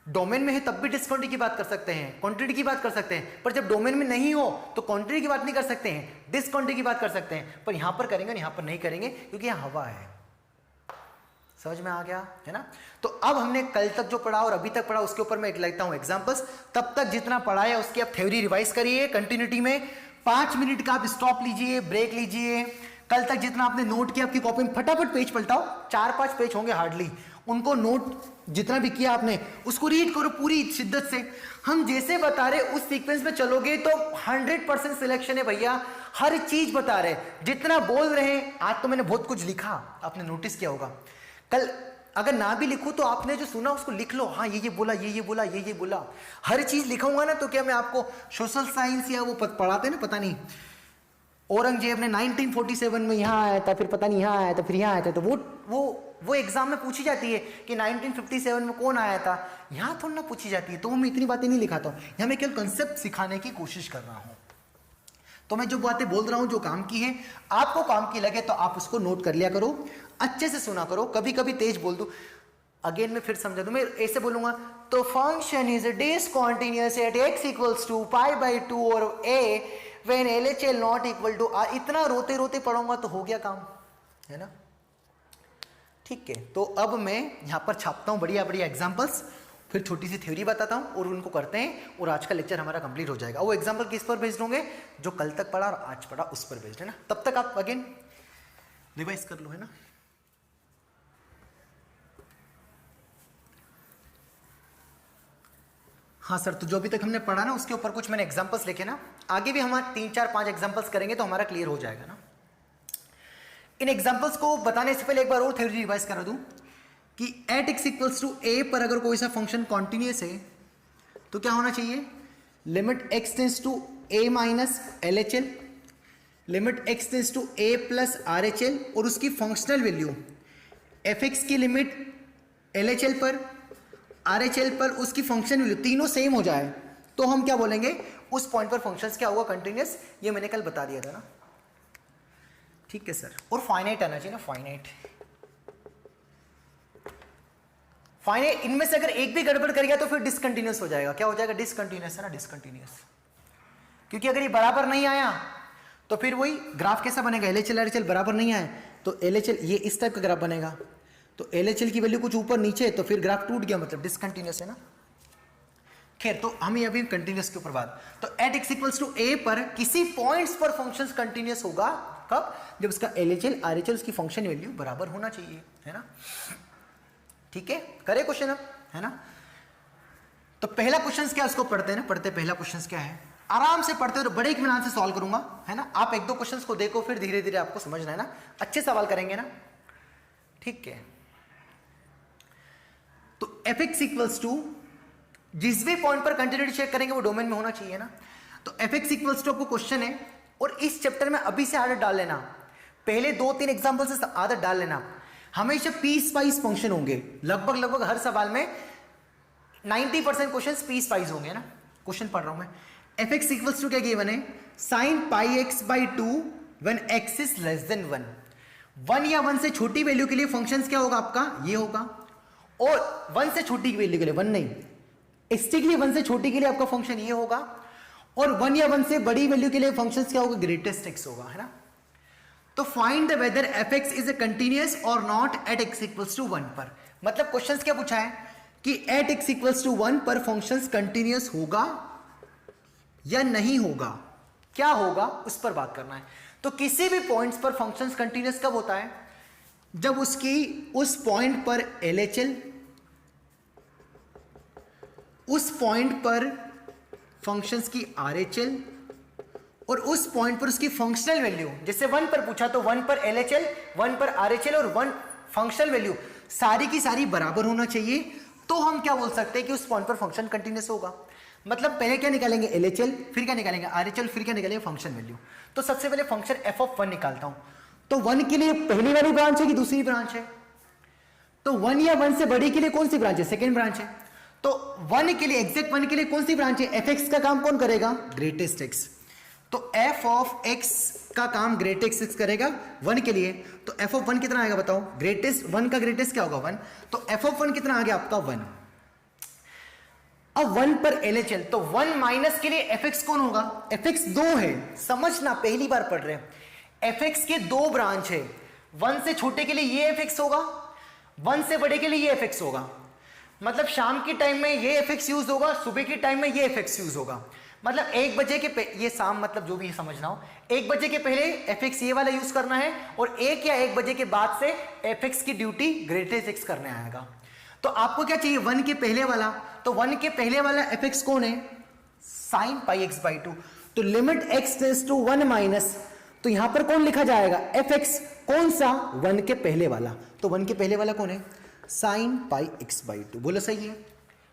डोमेन में है तब भी डिसकंटिन्यूटी की बात कर सकते हैं, कंटिन्यूटी की बात कर सकते हैं, पर जब डोमेन में नहीं हो तो कंटिन्यूटी की बात नहीं कर सकते हैं, डिसकंटिन्यूटी की बात कर सकते हैं। पर यहां पर करेंगे, यहां पर नहीं करेंगे, क्योंकि यहां हवा है। समझ में आ गया है ना? तो अब हमने कल तक जो पढ़ा और अभी तक पढ़ा उसके ऊपर मैं लेता हूं एग्जांपल्स। तब तक जितना पढ़ा है उसकी आप थ्योरी रिवाइज करिए कंटिन्यूटी में। 5 मिनट का आप स्टॉप लीजिए, ब्रेक लीजिए। कल तक जितना आपने नोट किया आपकी कॉपी में फटाफट पेज पलटाओ, 4-5 पेज होंगे हार्डली, उनको नोट जितना भी किया आपने उसको रीड करो पूरी शिद्दत से। हम जैसे बता रहे उस सीक्वेंस में चलोगे तो 100% सिलेक्शन है भैया, हर चीज बता रहे, जितना बोल रहे हैं। आज तो मैंने बहुत कुछ लिखा, आपने नोटिस किया होगा। कल अगर ना भी लिखूं तो आपने जो सुना उसको लिख लो, हाँ ये बोला, ये बोला, ये बोला, हर चीज लिखाऊंगा ना तो क्या मैं आपको सोशल साइंस या वो पढ़ाते ना, पता नहीं औरंगजेब ने 1947 में यहाँ आया था, फिर पता नहीं यहाँ आया था, फिर यहाँ आया था, तो वो एग्जाम में पूछी जाती है कि 1957 में कौन आया था, यहाँ थोड़ा ना पूछी जाती है। तो मैं इतनी बातें नहीं लिखाता हूँ, यहाँ मैं केवल कंसेप्ट सिखाने की कोशिश कर रहा हूँ। तो मैं जो बातें बोल रहा हूँ जो काम की है, आपको काम की लगे तो आप उसको नोट कर लिया करो, अच्छे से सुना करो। कभी कभी तेज बोल दूं, अगेन मैं फिर समझा दूं, मैं ऐसे बोलूंगा तो function is discontinuous at x equals to π/2 और a when LHL not equal to r। इतना रोते रोते पढ़ूंगा तो हो गया काम, है ना? ठीक है, तो अब मैं यहां पर छापता हूं बढ़िया बढ़िया एग्जांपल्स, फिर छोटी सी थ्योरी बताता हूं और उनको करते हैं, और आज का लेक्चर हमारा कंप्लीट हो जाएगा। वो एग्जांपल किस पर बेस्ड होंगे? जो कल तक पढ़ा और आज पढ़ा उस पर बेस्ड, है ना? तब तक आप अगेन रिवाइज कर लो, है ना? हाँ सर, तो जो अभी तक हमने पढ़ा ना उसके ऊपर कुछ मैंने एग्जांपल्स लिखे ना, आगे भी हम 3, 4, 5 एग्जांपल्स करेंगे तो हमारा क्लियर हो जाएगा ना। इन एग्जांपल्स को बताने से पहले एक बार और थ्योरी रिवाइज करा दूं कि at x equals to a पर अगर कोई सा फंक्शन कॉन्टिन्यूअस है तो क्या होना चाहिए? Limit x tends to a minus LHL, limit x tends to a plus RHL, और उसकी फंक्शनल वैल्यू fx की लिमिट LHL पर, RHL पर उसकी फंक्शन वैल्यू तीनों सेम हो जाए तो हम क्या बोलेंगे? उस पॉइंट पर फंक्शंस क्या होगा? कंटिन्यूअस। ये मैंने कल बता दिया था ना, ठीक है सर। और फाइनाइट आना चाहिए ना, फाइनाइट। इनमें से अगर एक भी गड़बड़ कर गया तो फिर डिसकंटिन्यूअस हो जाएगा। क्या हो जाएगा? डिसकंटिन्यूअस, है ना, डिसकंटिन्यूअस। क्योंकि अगर ये बराबर नहीं आया तो फिर वही ग्राफ कैसा बनेगा? LHL RHL बराबर नहीं आए तो LHL ये इस टाइप का ग्राफ बनेगा, तो LHL की वैल्यू कुछ ऊपर नीचे तो फिर ग्राफ टूट गया, मतलब डिसकंटिन्यूअस, है ना। खैर, तो हम अभी कंटिन्यूअस के ऊपर बात, तो at x equals to a पर किसी पॉइंट्स पर फंक्शंस कंटिन्यूअस होगा कब? जब उसका LHL RHL उसकी फंक्शन वैल्यू बराबर होना चाहिए, है ना। ठीक है, करे क्वेश्चन अब, है ना। तो पहला क्वेश्चन क्या, उसको पढ़ते हैं ना, पढ़ते पहला क्वेश्चन क्या है, आराम से पढ़ते हो, बड़े इत्मीनान से सॉल्व करूंगा, है ना। आप 1-2 क्वेश्चंस को देखो, फिर धीरे धीरे आपको समझना है ना, अच्छे सवाल करेंगे ना, ठीक है। तो fx इक्वल्स टू, जिस भी पॉइंट पर कंटिन्यूटी चेक करेंगे वो डोमेन में होना चाहिए ना। तो fx इक्वल्स टू आपको क्वेश्चन है, और इस चैप्टर में अभी से आदत डाल लेना, पहले 2-3 एग्जांपल से आदत डाल लेना। हमेशा पीस वाइज फंक्शन होंगे, लगभग हर सवाल में 90% क्वेश्चंस पीस वाइज होंगे ना। क्वेश्चन पढ़ रहा हूं मैं, fx इक्वल्स टू क्या गिवन है? sin πx/2 when x is less than 1। 1 या 1 से छोटी वैल्यू के लिए फंक्शंस क्या होगा आपका? ये होगा। और 1 से छोटी की वैल्यू के लिए 1 नहीं, स्ट्रिक्टली 1 से छोटी के लिए आपका फंक्शन ये होगा, और 1 या 1 से बड़ी वैल्यू के लिए फंक्शंस क्या होगा? ग्रेटेस्ट x होगा, है ना। तो find the whether fx is a continuous और not at x equals to 1 पर। मतलब क्वेश्चंस क्या पूछा है कि एट x इक्वल्स टू 1 पर फंक्शंस कंटिन्यूअस होगा या नहीं होगा, क्या होगा उस पर बात करना है। तो किसी भी पॉइंट्स पर फंक्शंस कंटिन्यूअस कब होता है? जब उसकी उस पॉइंट पर LHL, उस पॉइंट पर फंक्शंस की RHL, और उस पॉइंट पर उसकी फंक्शनल वैल्यू, जैसे 1 पर पूछा तो 1 पर LHL, 1 पर RHL और 1 फंक्शनल वैल्यू सारी की सारी बराबर होना चाहिए, तो हम क्या बोल सकते हैं कि उस पॉइंट पर फंक्शन कंटिन्यूअस होगा। मतलब पहले क्या निकालेंगे? LHL, फिर क्या निकालेंगे? RHL, फिर क्या निकालेंगे? Function value. तो सबसे पहले फंक्शन f(1) निकालता हूं, तो 1 के लिए पहली वाली ब्रांच है कि दूसरी ब्रांच है? तो 1 या 1 से बड़ी के लिए कौन सी ब्रांच है? सेकेंड ब्रांच है। तो 1 के लिए, एग्जैक्ट 1 के लिए कौन सी ब्रांच है? fx का काम कौन करेगा? Greatest x। तो एफ ऑफ एक्स का काम ग्रेटेस्ट एक्स करेगा 1 के लिए, तो एफ ऑफ 1 कितना आएगा बताओ, ग्रेटेस्ट 1 का ग्रेटेस्ट क्या होगा 1, तो एफ ऑफ 1 कितना आ गया आपका 1। अब 1 पर एलएचएल, तो 1 माइनस के लिए एफ एक्स कौन होगा, एफ एक्स 2 है, समझना पहली बार पढ़ रहे हैं, एफ एक्स के 2 ब्रांच है, 1 से छोटे के लिए ये एफ एक्स होगा, 1 से बड़े के लिए ये एफ एक्स होगा, मतलब शाम के टाइम में ये एफ एक्स यूज होगा, सुबह के टाइम में ये एफ एक्स यूज होगा, मतलब 1 बजे के ये शाम मतलब जो भी समझना हो, 1 बजे के पहले एफ एक्स ये वाला यूज करना है और 1 या 1 बजे के बाद से एफ एक्स की ड्यूटी ग्रेटेस्ट एक्स करने आएगा। तो आपको क्या चाहिए 1 के पहले वाला, तो 1 के पहले वाला एफ एक्स कौन है, साइन पाई एक्स बाई 2, तो limit x tends to 1 minus, तो यहां पर कौन लिखा जाएगा एफ एक्स, कौन सा 1 के पहले वाला, तो 1 के पहले वाला कौन है साइन पाई एक्स बाई 2, बोलो सही है।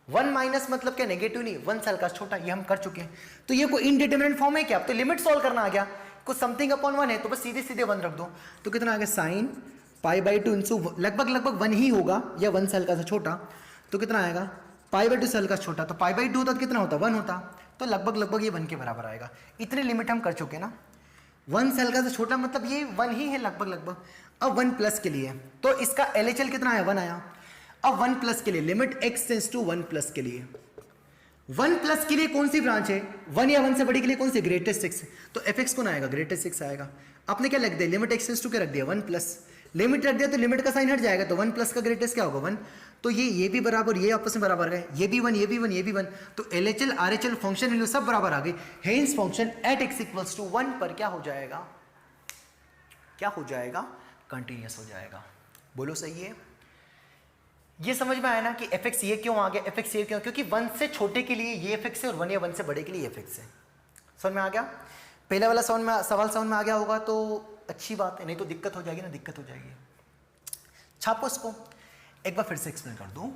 1 माइनस मतलब क्या नेगेटिव नहीं, 1 साल का छोटा, ये हम कर चुके हैं, तो ये कोई इनडिटरमिनेट फॉर्म है क्या, तो लिमिट सॉल्व करना आ गया, कुछ समथिंग अपॉन 1 है तो बस सीधे सीधे 1 रख दो, तो कितना आ गया साइन पाई बाई 2 इंसू लगभग 1 ही होगा या 1 साल का सा छोटा, तो कितना आएगा पाई बाई 2 साल का छोटा, तो पाई बाई 2 होता तो कितना होता 1 होता, तो लगभग ये 1 के बराबर आएगा। इतने लिमिट हम कर चुके ना, 1 साल का सा छोटा मतलब ये 1 ही है लगभग। अब 1 प्लस के लिए तो इसका एलएचएल कितना आया 1 आया। अब 1 प्लस के लिए limit x tends to 1 plus के लिए, 1 प्लस के लिए कौन सी ब्रांच है 1 या 1 से बड़ी के लिए कौन सी ग्रेटेस्ट 6, तो एफ एक्स कौन आएगा ग्रेटेस्ट 6 आएगा। आपने क्या लग दिया लिमिट x टेंड्स टू क्या रख दिया 1 प्लस, लिमिट रख दिया तो लिमिट का साइन हट जाएगा, तो 1 प्लस का ग्रेटेस्ट क्या होगा 1, तो ये भी बराबर, ये आपस में बराबर गए, ये भी 1 ये भी 1 ये भी 1, तो एलएचएल आरएचएल फंक्शन वैल्यू सब बराबर आ गई, hence function at x equals to 1 पर क्या हो जाएगा, क्या हो जाएगा कंटिन्यूअस हो जाएगा, बोलो सही है। ये समझ में आया ना कि एफ एक्स ये क्यों आ गया, एफ एक्स ये क्यों, क्योंकि 1 से छोटे के लिए ये एफ एक्स है और 1 या 1 से बड़े के लिए एफ एक्स है। समझ में आ गया, पहला वाला सवाल समझ में आ गया होगा तो अच्छी बात है, नहीं तो दिक्कत हो जाएगी ना, दिक्कत हो जाएगी। छापो इसको, एक बार फिर से एक्सप्लेन कर दूं,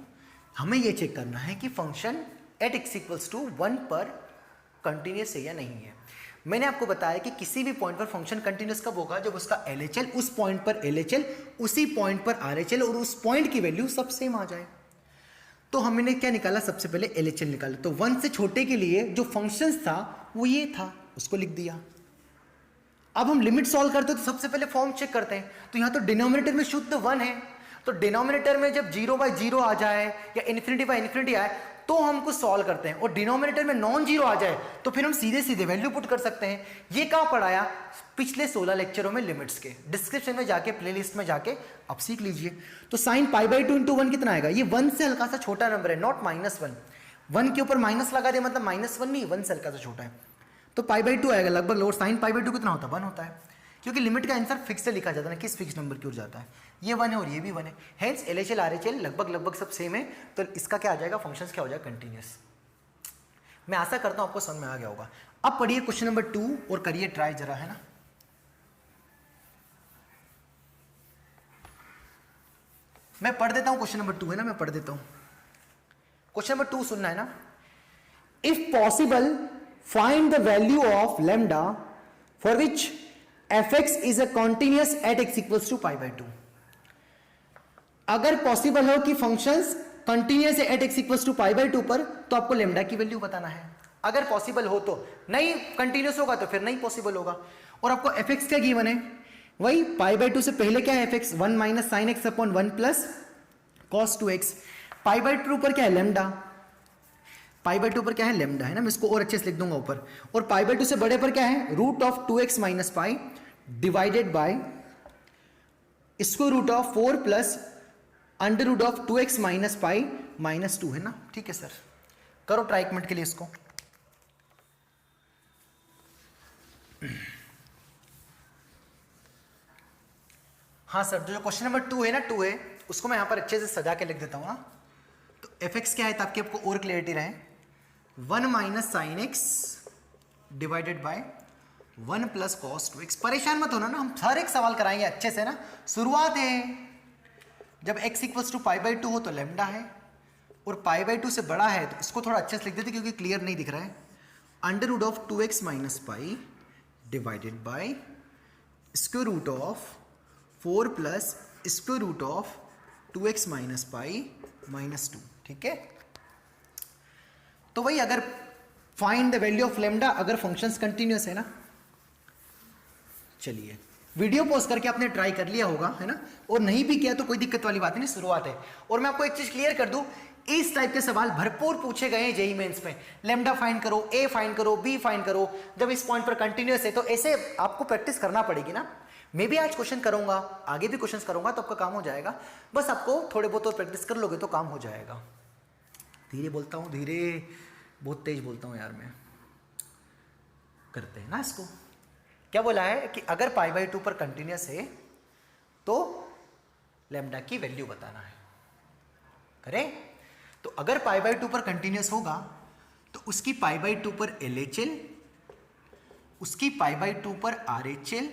हमें ये चेक करना है कि function at x equals to 1 पर कंटिन्यूस है या नहीं है। मैंने आपको बताया कि किसी भी पॉइंट पर फंक्शन कंटिन्यूस कब होगा, जब उसका एलएचएल उस पॉइंट पर एलएचएल, उसी पॉइंट पर आरएचएल और उस पॉइंट की वैल्यू सब सेम आ जाए। तो हमने क्या निकाला, सबसे पहले एलएचएल निकाला, तो 1 से छोटे के लिए जो फंक्शन था वो ये था, उसको लिख दिया। अब हम लिमिट सॉल्व करते हैं तो सबसे पहले फॉर्म चेक करते हैं, तो यहाँ तो डिनोमिनेटर में शुद्ध 1 है, तो डिनोमिनेटर में जब 0/0 आ जाए या इन्फिनिटी आए तो हम कुछ सॉल्व करते हैं, और डिनोमिनेटर में नॉन जीरो आ जाए तो फिर हम सीधे सीधे वैल्यू पुट कर सकते हैं। ये कहाँ पढ़ाया, पिछले 16 लेक्चरों में लिमिट्स के, डिस्क्रिप्शन में जाके प्लेलिस्ट में जाके आप सीख लीजिए। तो साइन पाई बाई 2 इंटू 1 कितना आएगा, ये 1 से हल्का सा छोटा नंबर है, नॉट -1, 1 के ऊपर माइनस लगा दे मतलब -1 नहीं, 1 से हल्का सा छोटा है, तो पाई बाई 2 आएगा लगभग, और साइन पाई बाई 2 कितना होता है 1 होता है, क्योंकि लिमिट का आंसर फिक्स से लिखा जाता है ना, किस फिक्स नंबर की ओर जाता है, ये 1 है और ये भी 1 है, हेंस एलएचएल आरएचएल लगभग सब सेम है, तो इसका क्या आ जाएगा, फंक्शंस क्या हो जाएगा कंटिन्यूअस। मैं आशा करता हूं आपको समझ में आ गया होगा। अब पढ़िए क्वेश्चन नंबर 2 और करिए ट्राई जरा, है ना। मैं पढ़ देता हूं क्वेश्चन नंबर 2 है ना, मैं पढ़ देता हूं क्वेश्चन नंबर 2, सुनना है ना। If possible find the value of lambda for which f x is a continuous at x equals to pi by 2। अगर पॉसिबल हो कि फंक्शंस कंटिन्यूअस है at x equals to pi by 2 पर, तो आपको लेमडा की वैल्यू बताना है। अगर पॉसिबल हो तो, नहीं कंटिन्यूअस होगा तो फिर नहीं पॉसिबल होगा। और आपको एफ एक्स क्या गिवन है, वही पाई बाई 2 से पहले क्या है F x, 1 minus sine x upon 1 plus cos 2x, pi by 2 पर क्या है लेमडा, पाई बाई 2 पर क्या है लेमडा, है ना, मैं इसको और अच्छे से लिख दूंगा ऊपर, और पाई बाई 2 से बड़े पर क्या है root of 2x minus pi divided by square root of 4 plus under root of 2x minus pi minus 2, है ना। ठीक है सर, करो ट्राई एक मिनट के लिए इसको। हाँ सर, जो क्वेश्चन नंबर 2 है ना, 2 है, उसको मैं यहां पर अच्छे से सजा के लिख देता हूं ना। तो एफ एक्स क्या है ताकि आपको और क्लियरिटी रहे, 1 minus sine x divided by 1 plus cos 2x। परेशान मत होना ना, हम हर एक सवाल कराएंगे अच्छे से ना। शुरुआत है जब x equals to pi by 2 हो तो लेमडा है, और पाई बाई 2 से बड़ा है तो इसको थोड़ा अच्छे से लिख देते क्योंकि क्लियर नहीं दिख रहा है, under root of 2x minus pi divided by square root of 4 plus square root of 2x minus pi minus 2। ठीक है, तो वही अगर find the value of lambda, अगर फंक्शंस कंटिन्यूअस है ना, चलिए वीडियो पॉज करके आपने ट्राई कर लिया होगा, है ना, और नहीं भी किया तो कोई दिक्कत वाली बात नहीं, शुरुआत है। और मैं आपको एक चीज क्लियर कर दूं, इस टाइप के सवाल भरपूर पूछे गए हैं जेईई मेंस में। लेमडा फाइंड करो, ए फाइंड करो, बी फाइंड करो, जब इस पॉइंट पर कंटिन्यूअस है तो ऐसे आपको प्रैक्टिस करना पड़ेगी ना। मैं भी आज क्वेश्चन करूंगा, आगे भी क्वेश्चन करूंगा, तो आपका काम हो जाएगा। बस आपको थोड़े बहुत और प्रैक्टिस कर लोगे तो काम हो जाएगा। धीरे बोलता हूँ, धीरे, बहुत तेज बोलता हूँ यार मैं। करते हैं ना इसको। क्या बोला है कि अगर π/2 पर कंटिन्यूअस है तो लेमडा की वैल्यू बताना है। करें तो अगर π/2 पर कंटिन्यूअस होगा तो उसकी π/2 पर LHL, उसकी π/2 पर RHL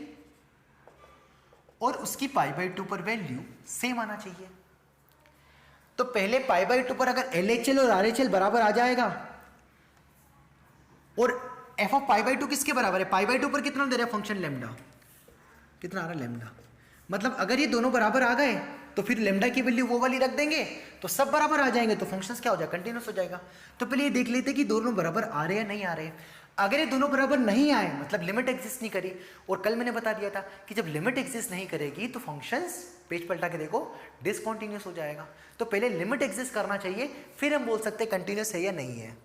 और उसकी π/2 पर वैल्यू सेम आना चाहिए। तो पहले π/2 पर अगर LHL और RHL बराबर आ जाएगा, और f ऑफ π/2 किसके बराबर है? π/2 पर कितना दे रहा है फंक्शन लेमडा, कितना आ रहा है लेमडा, मतलब अगर ये दोनों बराबर आ गए तो फिर लेमडा की वैल्यू वो वाली रख देंगे तो सब बराबर आ जाएंगे, तो फंक्शंस क्या हो जाएगा, कंटिन्यूअस हो जाएगा। तो पहले ये देख लेते कि दोनों बराबर आ रहे हैं नहीं आ रहे हैं। अगर ये दोनों बराबर नहीं आए मतलब लिमिट एग्जिस्ट नहीं करी, और कल मैंने बता दिया था कि जब लिमिट एग्जिस्ट नहीं करेगी तो फंक्शंस, पेज पलटा के देखो, डिसकंटिन्यूअस हो जाएगा। तो पहले लिमिट एग्जिस्ट करना चाहिए, फिर हम बोल सकते हैं कंटिन्यूअस है या नहीं है।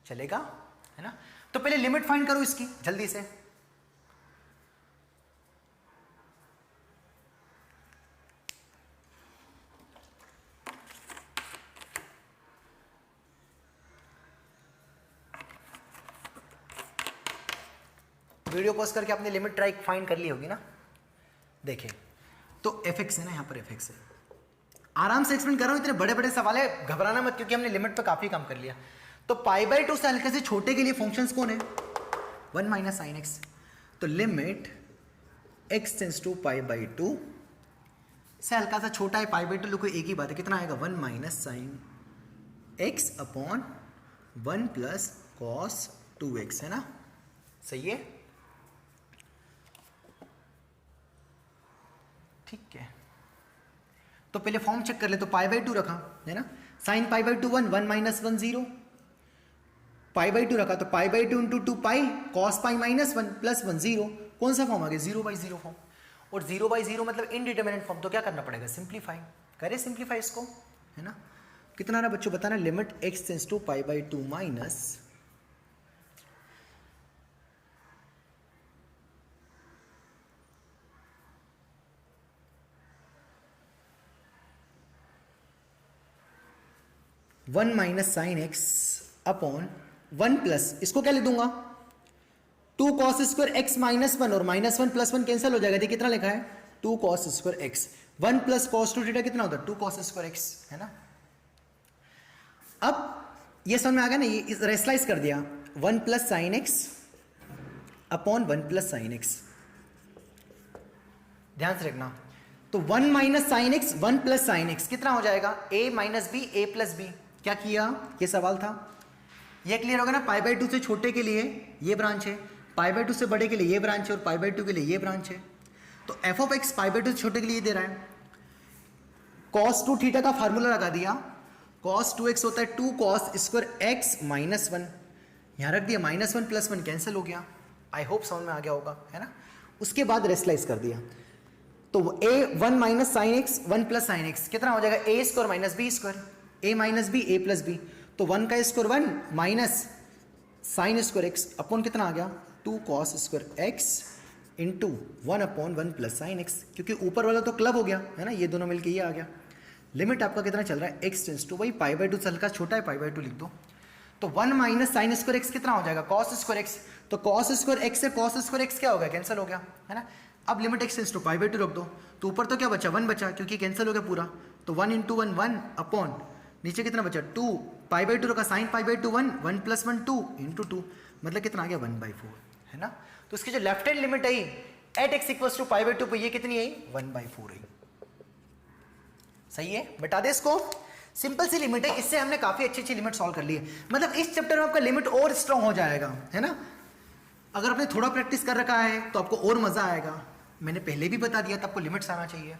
चलेगा, है ना। तो पहले लिमिट फाइंड करो इसकी जल्दी से। वीडियो पॉज करके आपने लिमिट ट्राई फाइंड कर ली होगी ना। देखिए तो fx है ना, यहां पर fx है। आराम से एक्सप्लेन कर रहा हूं, इतने बड़े बड़े सवाल है, घबराना मत, क्योंकि हमने लिमिट पे काफी काम कर लिया। तो π/2 से हल्के से छोटे के लिए फंक्शंस कौन है? 1 माइनस साइन एक्स। तो लिमिट x टेंस टू π/2 से हल्का सा छोटा है π/2, लोग एक ही बात है, कितना आएगा? 1 minus sine x upon 1 plus cos 2x, है ना। सही है, ठीक है। तो पहले फॉर्म चेक कर ले, तो π/2 रखा है ना, साइन π/2 1, 1 माइनस 1 0, π/2 रखा तो π/2 into 2 pi cos pi minus 1 plus 1 0, कौन सा फॉर्म आ गया? 0/0 फॉर्म। और 0/0 मतलब इनडिटरमिनेट फॉर्म, तो क्या करना पड़ेगा? सिंप्लीफाई। करे सिंप्लीफाई इसको, है ना। कितना रहा बच्चों बताना? Limit x tends to π/2 minus 1 minus sine x upon 1 plus, इसको क्या लिख दूंगा? 2 कॉस स्क्वायर एक्स माइनस 1, और माइनस 1 प्लस 1 कैंसिल हो जाएगा। देखिए कितना लिखा है? 2 cos square x, 1 plus cos 2 theta कितना होता है? 2 कॉस स्क्वायर एक्स, है ना। अब ये समझ में आ गया ना, ये रेस्लाइज कर दिया, 1 plus sine x upon 1 plus sine x. ध्यान से रखना, तो 1 minus sine x 1 plus sine x कितना हो जाएगा? a minus B, a plus B. क्या किया? ये सवाल था, ये क्लियर होगा ना। π/2 से छोटे के लिए ये ब्रांच है, π/2 से बड़े के लिए ये ब्रांच है, और π/2 के लिए ये ब्रांच है। तो f ऑफ x π/2 से छोटे के लिए दे रहा है। cos 2 थीटा का फार्मूला लगा दिया, cos 2x होता है 2 cos स्क्वायर x माइनस 1, यहां रख दिया, माइनस 1 प्लस 1 कैंसिल हो गया। आई होप समझ में आ गया होगा, है ना। उसके बाद रेस्टलाइज कर दिया, तो a 1 minus sine x 1 plus sine x कितना हो जाएगा? a square minus B square, a minus B a plus B, तो 1 का square 1 minus sine square x upon कितना आ गया? 2 cos square x into 1 upon 1 plus sine x, क्योंकि ऊपर वाला तो क्लब हो गया, है ना, ये दोनों मिलके ये आ गया। लिमिट आपका कितना चल रहा है? x टेंस टू, वही π/2 से हल्का छोटा है, π/2 लिख दो। तो 1 माइनस साइन स्क्वायर x कितना हो जाएगा? कॉस स्क्वायर x, तो कॉस स्क्वायर x से कॉस स्क्वायर x क्या हो गया? कैंसिल हो गया, है ना। अब लिमिट x टेंस टू π/2 रख दो, तो ऊपर तो क्या बचा? 1 बचा, क्योंकि कैंसिल हो गया पूरा। तो 1 इंटू 1 1 अपॉन नीचे कितना बचा? 2, π/2 रखा, साइन π/2 1, 1 प्लस 1 2 इंटू 2, मतलब कितना आ गया? 1/4, है ना। तो उसकी जो लेफ्ट हैंड लिमिट आई एट x इक्वल्स टू π/2 पे, ये कितनी आई? 1/4 आई। सही है, बता दे इसको। सिंपल सी लिमिट है, इससे हमने काफी अच्छी अच्छी लिमिट सॉल्व कर ली है। मतलब इस चैप्टर में आपका लिमिट और स्ट्रांग हो जाएगा, है ना। अगर आपने थोड़ा प्रैक्टिस कर रखा है तो आपको और मजा आएगा। मैंने पहले भी बता दिया था आपको लिमिट्स आना चाहिए।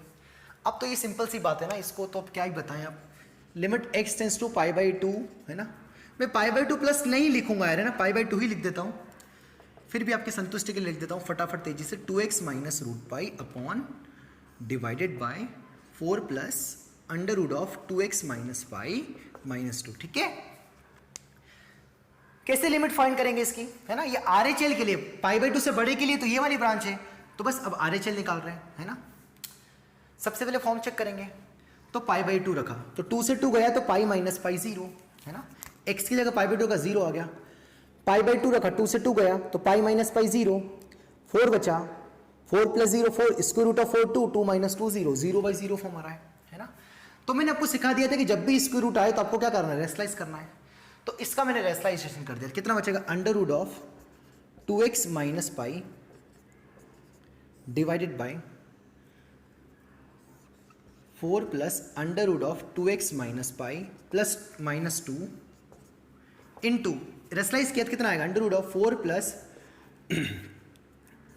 अब तो ये सिंपल सी बात है ना, इसको तो अब क्या ही बताएं आप। लिमिट x टेंस टू π/2, है ना। मैं π/2 प्लस नहीं लिखूंगा यार, है ना, π/2 ही लिख देता हूं। फिर भी आपकी संतुष्टि के लिए लिख देता हूँ फटाफट तेजी से, 2x minus root pi upon divided by 4 plus under root of 2x minus pi minus 2। ठीक है, कैसे लिमिट फाइंड करेंगे इसकी, है ना। ये RHL के लिए, पाई बाई 2 से बड़े के लिए तो ये वाली ब्रांच है, तो बस अब RHL निकाल रहे हैं, है ना। सबसे पहले फॉर्म चेक करेंगे, तो पाई बाई 2 रखा, तो 2 से 2 गया तो पाई माइनस पाई 0, है ना। x की जगह पाई बाई 2 का 0 आ गया, पाई बाई 2 रखा, 2 से 2 गया तो पाई माइनस पाई 0, 4 बचा, 4 plus 0 4, square root of 4 2, 2 minus 2 0, 0 by 0 form आ रहा है ना। तो मैंने आपको सिखा दिया था कि जब भी स्क्वायर रूट आए तो आपको क्या करना है, रेशनलाइज करना है। तो इसका मैंने रेशनलाइजेशन कर दिया, कितना बचेगा, under root of 2x minus pi divided by 4 plus under root of 2x minus pi plus minus 2 into, rationalise किया तो कितना आएगा, under root of 4 plus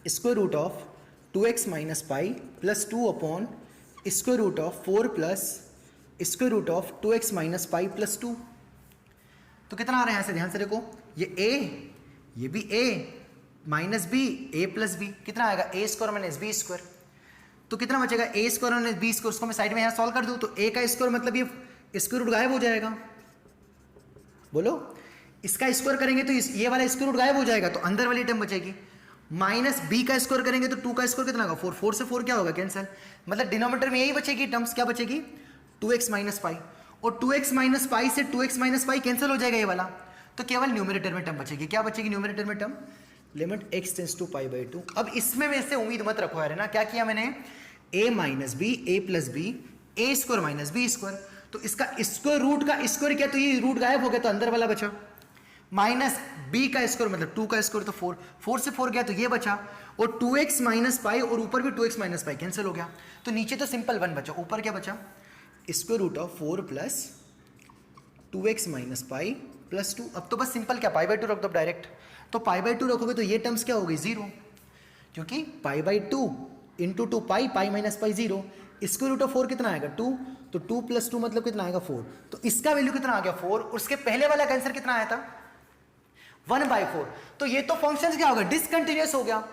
square root of 2x minus pi plus 2 upon square root of 4 plus square root of 2x minus pi plus 2। तो कितना आ रहा है यहाँ से, ध्यान से देखो, ये a, ये भी a minus b, a plus b, कितना आएगा a square minus b square. तो कितना बचेगा, a square minus b square, उसको मैं साइड में यहाँ सॉल्व कर दूँ तो a का स्क्वायर मतलब ये स्क्वायर रूट गायब हो जाएगा, बोलो, इसका स्क्वायर करेंगे तो ये वाला स्क्वायर रूट गायब हो जाएगा, तो अंदर वाली टर्म बचेगी। माइनस b का स्क्वायर करेंगे तो 2 का स्क्वायर कितना होगा, 4, 4 से 4 क्या होगा, कैंसिल, मतलब डिनोमिनेटर में यही बचेगी टर्म्स, क्या बचेगी, 2x माइनस पाई, और 2x माइनस पाई से 2x माइनस पाई कैंसिल हो जाएगा ये वाला, तो केवल न्यूमरेटर में टर्म बचेगी, क्या बचेगी न्यूमरेटर में term, limit x tends to pi by 2। अब इसमें मेरे से उम्मीद मत रखो यार, है ना, क्या किया मैंने, a minus B, a plus B, a square minus B square, तो इसका स्क्वायर रूट का स्क्वायर किया तो ये रूट गायब हो गया, तो अंदर वाला बचा, माइनस b का स्क्वायर मतलब 2 का स्क्वायर, तो 4, 4 से 4 गया तो ये बचा, और 2x माइनस पाई और ऊपर भी 2x माइनस पाई कैंसिल हो गया, तो नीचे तो सिंपल 1 बचा, ऊपर क्या बचा, square root of 4 plus 2x minus pi plus 2। अब तो बस सिंपल क्या, पाई बाई 2 रख दो डायरेक्ट, तो पाई बाई 2 रखोगे तो ये टर्म्स क्या हो गई, 0, क्योंकि pi by 2 into 2 pi, pi minus pi 0, square root of 4 कितना आएगा 2, तो 2 प्लस 2 मतलब कितना आएगा 4, तो इसका वैल्यू कितना आ गया 4, उसके पहले वाला का आंसर कितना आया था 1/4। तो ये तो फंक्शन क्या हो गया, डिसकंटिन्यूअस हो गया,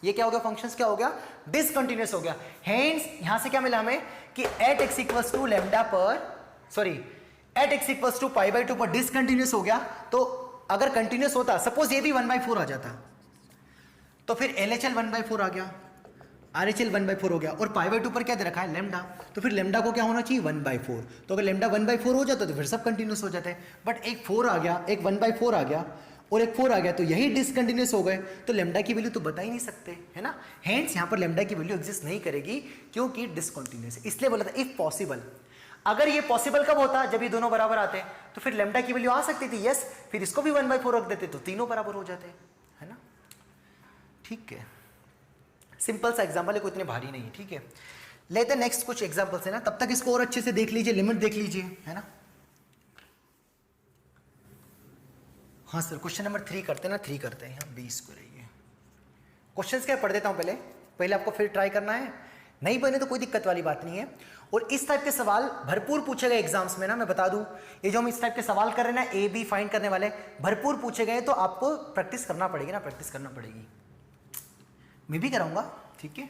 ये क्या हो गया, फंक्शंस क्या हो गया, डिसकंटिन्यूअस हो गया। हेंस यहां से क्या मिला हमें कि at x equals to lambda पर, sorry at x equals to pi by 2 पर डिसकंटिन्यूअस हो गया। तो अगर कंटिन्यूअस होता, सपोज ये भी 1/4 आ जाता, तो फिर LHL 1/4 आ गया, RHL 1/4 हो गया, और पाई बाई 2 पर क्या दे रखा है लैम्डा, तो फिर लैम्डा को क्या होना चाहिए 1/4। तो अगर लैम्डा 1/4 हो जाता तो फिर सब कंटिन्यूअस हो जाते हैं, बट एक 4 आ गया, एक 1/4 आ गया और एक 4 आ गया, तो यही डिसकंटिन्यूअस हो गए, तो लैम्डा की वैल्यू तो बता ही नहीं सकते, है ना। हेंस यहाँ पर लैम्डा की वैल्यू एग्जिस्ट नहीं करेगी क्योंकि डिसकंटिन्यूअस है, इसलिए बोला था इफ पॉसिबल। अगर ये पॉसिबल कब होता, जब ये दोनों बराबर आते, तो फिर लैम्डा की वैल्यू आ सकती थी, यस, फिर इसको भी 1/4 रख देते तो तीनों बराबर हो जाते, है ना। ठीक है, सिंपल सा एग्जाम्पल है, कोई इतने भारी नहीं है, ठीक है। लेते हैं नेक्स्ट कुछ एग्जाम्पल्स है ना, तब तक इसको और अच्छे से देख लीजिए, लिमिट देख लीजिए, है ना। हाँ सर, क्वेश्चन नंबर 3 करते हैं ना, 3 करते हैं, यहाँ 20 को रही है। क्वेश्चन क्या पढ़ देता हूँ पहले आपको फिर ट्राई करना है, नहीं बने तो कोई दिक्कत वाली बात नहीं है। और इस टाइप के सवाल भरपूर पूछे गए एग्जाम्स में ना, मैं बता दूं, ये जो हम इस टाइप के सवाल कर रहे हैं ना, ए बी फाइंड करने वाले भरपूर पूछे गए, तो आपको प्रैक्टिस करना पड़ेगी ना, प्रैक्टिस करना पड़ेगी, मैं भी कराऊंगा, ठीक है।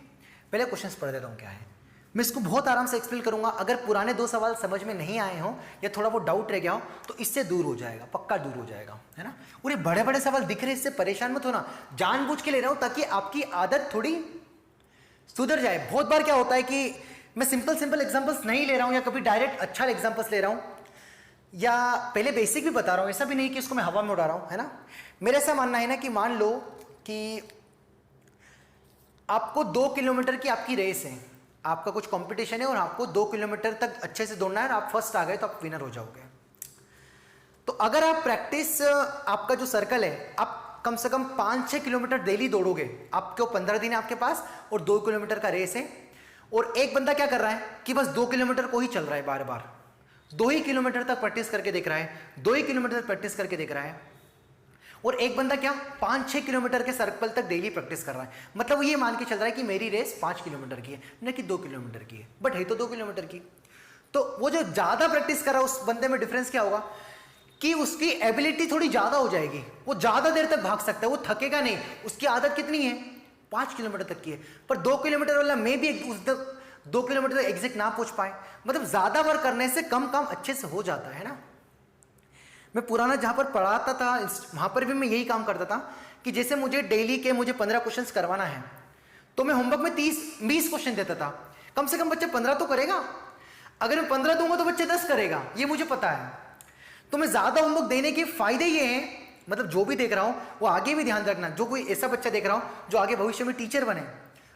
पहले क्वेश्चन पढ़ देता हूँ क्या है, मैं इसको बहुत आराम से एक्सप्लेन करूंगा। अगर पुराने 2 सवाल समझ में नहीं आए हों या थोड़ा वो डाउट रह गया हो तो इससे दूर हो जाएगा, पक्का दूर हो जाएगा, है ना। और ये बड़े बड़े सवाल दिख रहे हैं, इससे परेशान मत होना, जानबूझ के ले रहा हूं ताकि आपकी आदत थोड़ी सुधर जाए। बहुत बार क्या होता है कि मैं सिंपल एग्जाम्पल्स नहीं ले रहा हूं, या कभी डायरेक्ट अच्छा एग्जाम्पल्स ले रहा हूं, या पहले बेसिक भी बता रहा हूं, ऐसा भी नहीं कि इसको मैं हवा में उड़ा रहा हूं, है ना। मेरा ऐसा मानना है ना कि मान लो कि आपको 2 किलोमीटर की आपकी रेस है, आपका कुछ कंपटीशन है और आपको 2 किलोमीटर तक अच्छे से दौड़ना है और आप फर्स्ट आ गए तो आप विनर हो जाओगे। तो अगर आप प्रैक्टिस, आपका जो सर्कल है, आप कम से कम 5-6 किलोमीटर डेली दौड़ोगे, आपको 15 दिन है आपके पास और 2 किलोमीटर का रेस है, और एक बंदा क्या कर रहा है कि बस 2 किलोमीटर को ही चल रहा है, बार बार 2 ही किलोमीटर तक प्रैक्टिस करके देख रहा है, 2 ही किलोमीटर तक प्रैक्टिस करके देख रहा है, और एक बंदा क्या 5-6 किलोमीटर के सर्कल तक डेली प्रैक्टिस कर रहा है। मतलब वो ये मान के चल रहा है कि मेरी रेस 5 किलोमीटर की है, न कि 2 किलोमीटर की है, बट है तो 2 किलोमीटर की। तो वो जो ज्यादा प्रैक्टिस कर रहा है उस बंदे में डिफरेंस क्या होगा कि उसकी एबिलिटी थोड़ी ज्यादा हो जाएगी, वो ज्यादा देर तक भाग सकता है, वो थकेगा नहीं। उसकी आदत कितनी है? 5 किलोमीटर तक की है। पर 2 किलोमीटर वाला मे भी उस 2 किलोमीटर तक एग्जैक्ट ना पहुंच पाए। मतलब ज्यादा वर्क करने से कम काम अच्छे से हो जाता है ना। मैं पुराना जहां पर पढ़ाता था वहां पर भी मैं यही काम करता था कि जैसे मुझे डेली के 15 क्वेश्चंस करवाना है, तो मैं होमवर्क में 30-20 क्वेश्चन देता था। कम से कम बच्चा 15 तो करेगा। अगर मैं 15 दूंगा तो बच्चे 10 करेगा, ये मुझे पता है। तो मैं ज्यादा होमवर्क देने के फायदे ये हैं, मतलब जो भी देख रहा हूं वो आगे भी ध्यान रखना। जो कोई ऐसा बच्चा देख रहा हूं जो आगे भविष्य में टीचर बने,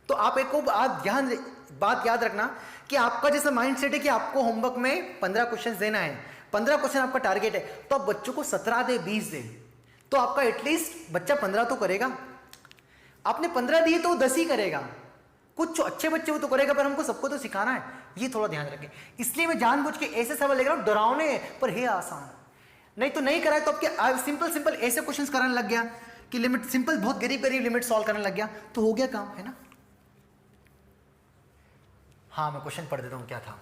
तो आप एक को बात याद रखना कि आपका जैसा माइंड सेट है कि आपको होमवर्क में 15 क्वेश्चन देना है, 15 क्वेश्चन आपका टारगेट है, तो आप बच्चों को 17 दे, 20 दे, तो आपका एटलीस्ट बच्चा 15 तो करेगा। आपने 15 दिए तो 10 ही करेगा। कुछ अच्छे बच्चे वो तो करेगा, पर हमको सबको तो सिखाना है, ये थोड़ा ध्यान रखें। इसलिए मैं जानबूझ के ऐसे सवाल ले रहा हूं, डरावने पर है आसान। नहीं तो नहीं कराए तो आपके सिंपल ऐसे क्वेश्चंस कराने लग गया कि लिमिट सिंपल, बहुत गरीब लिमिट सॉल्व करने लग गया, तो हो गया काम, है ना। हाँ, मैं क्वेश्चन पढ़ देता हूं क्या था।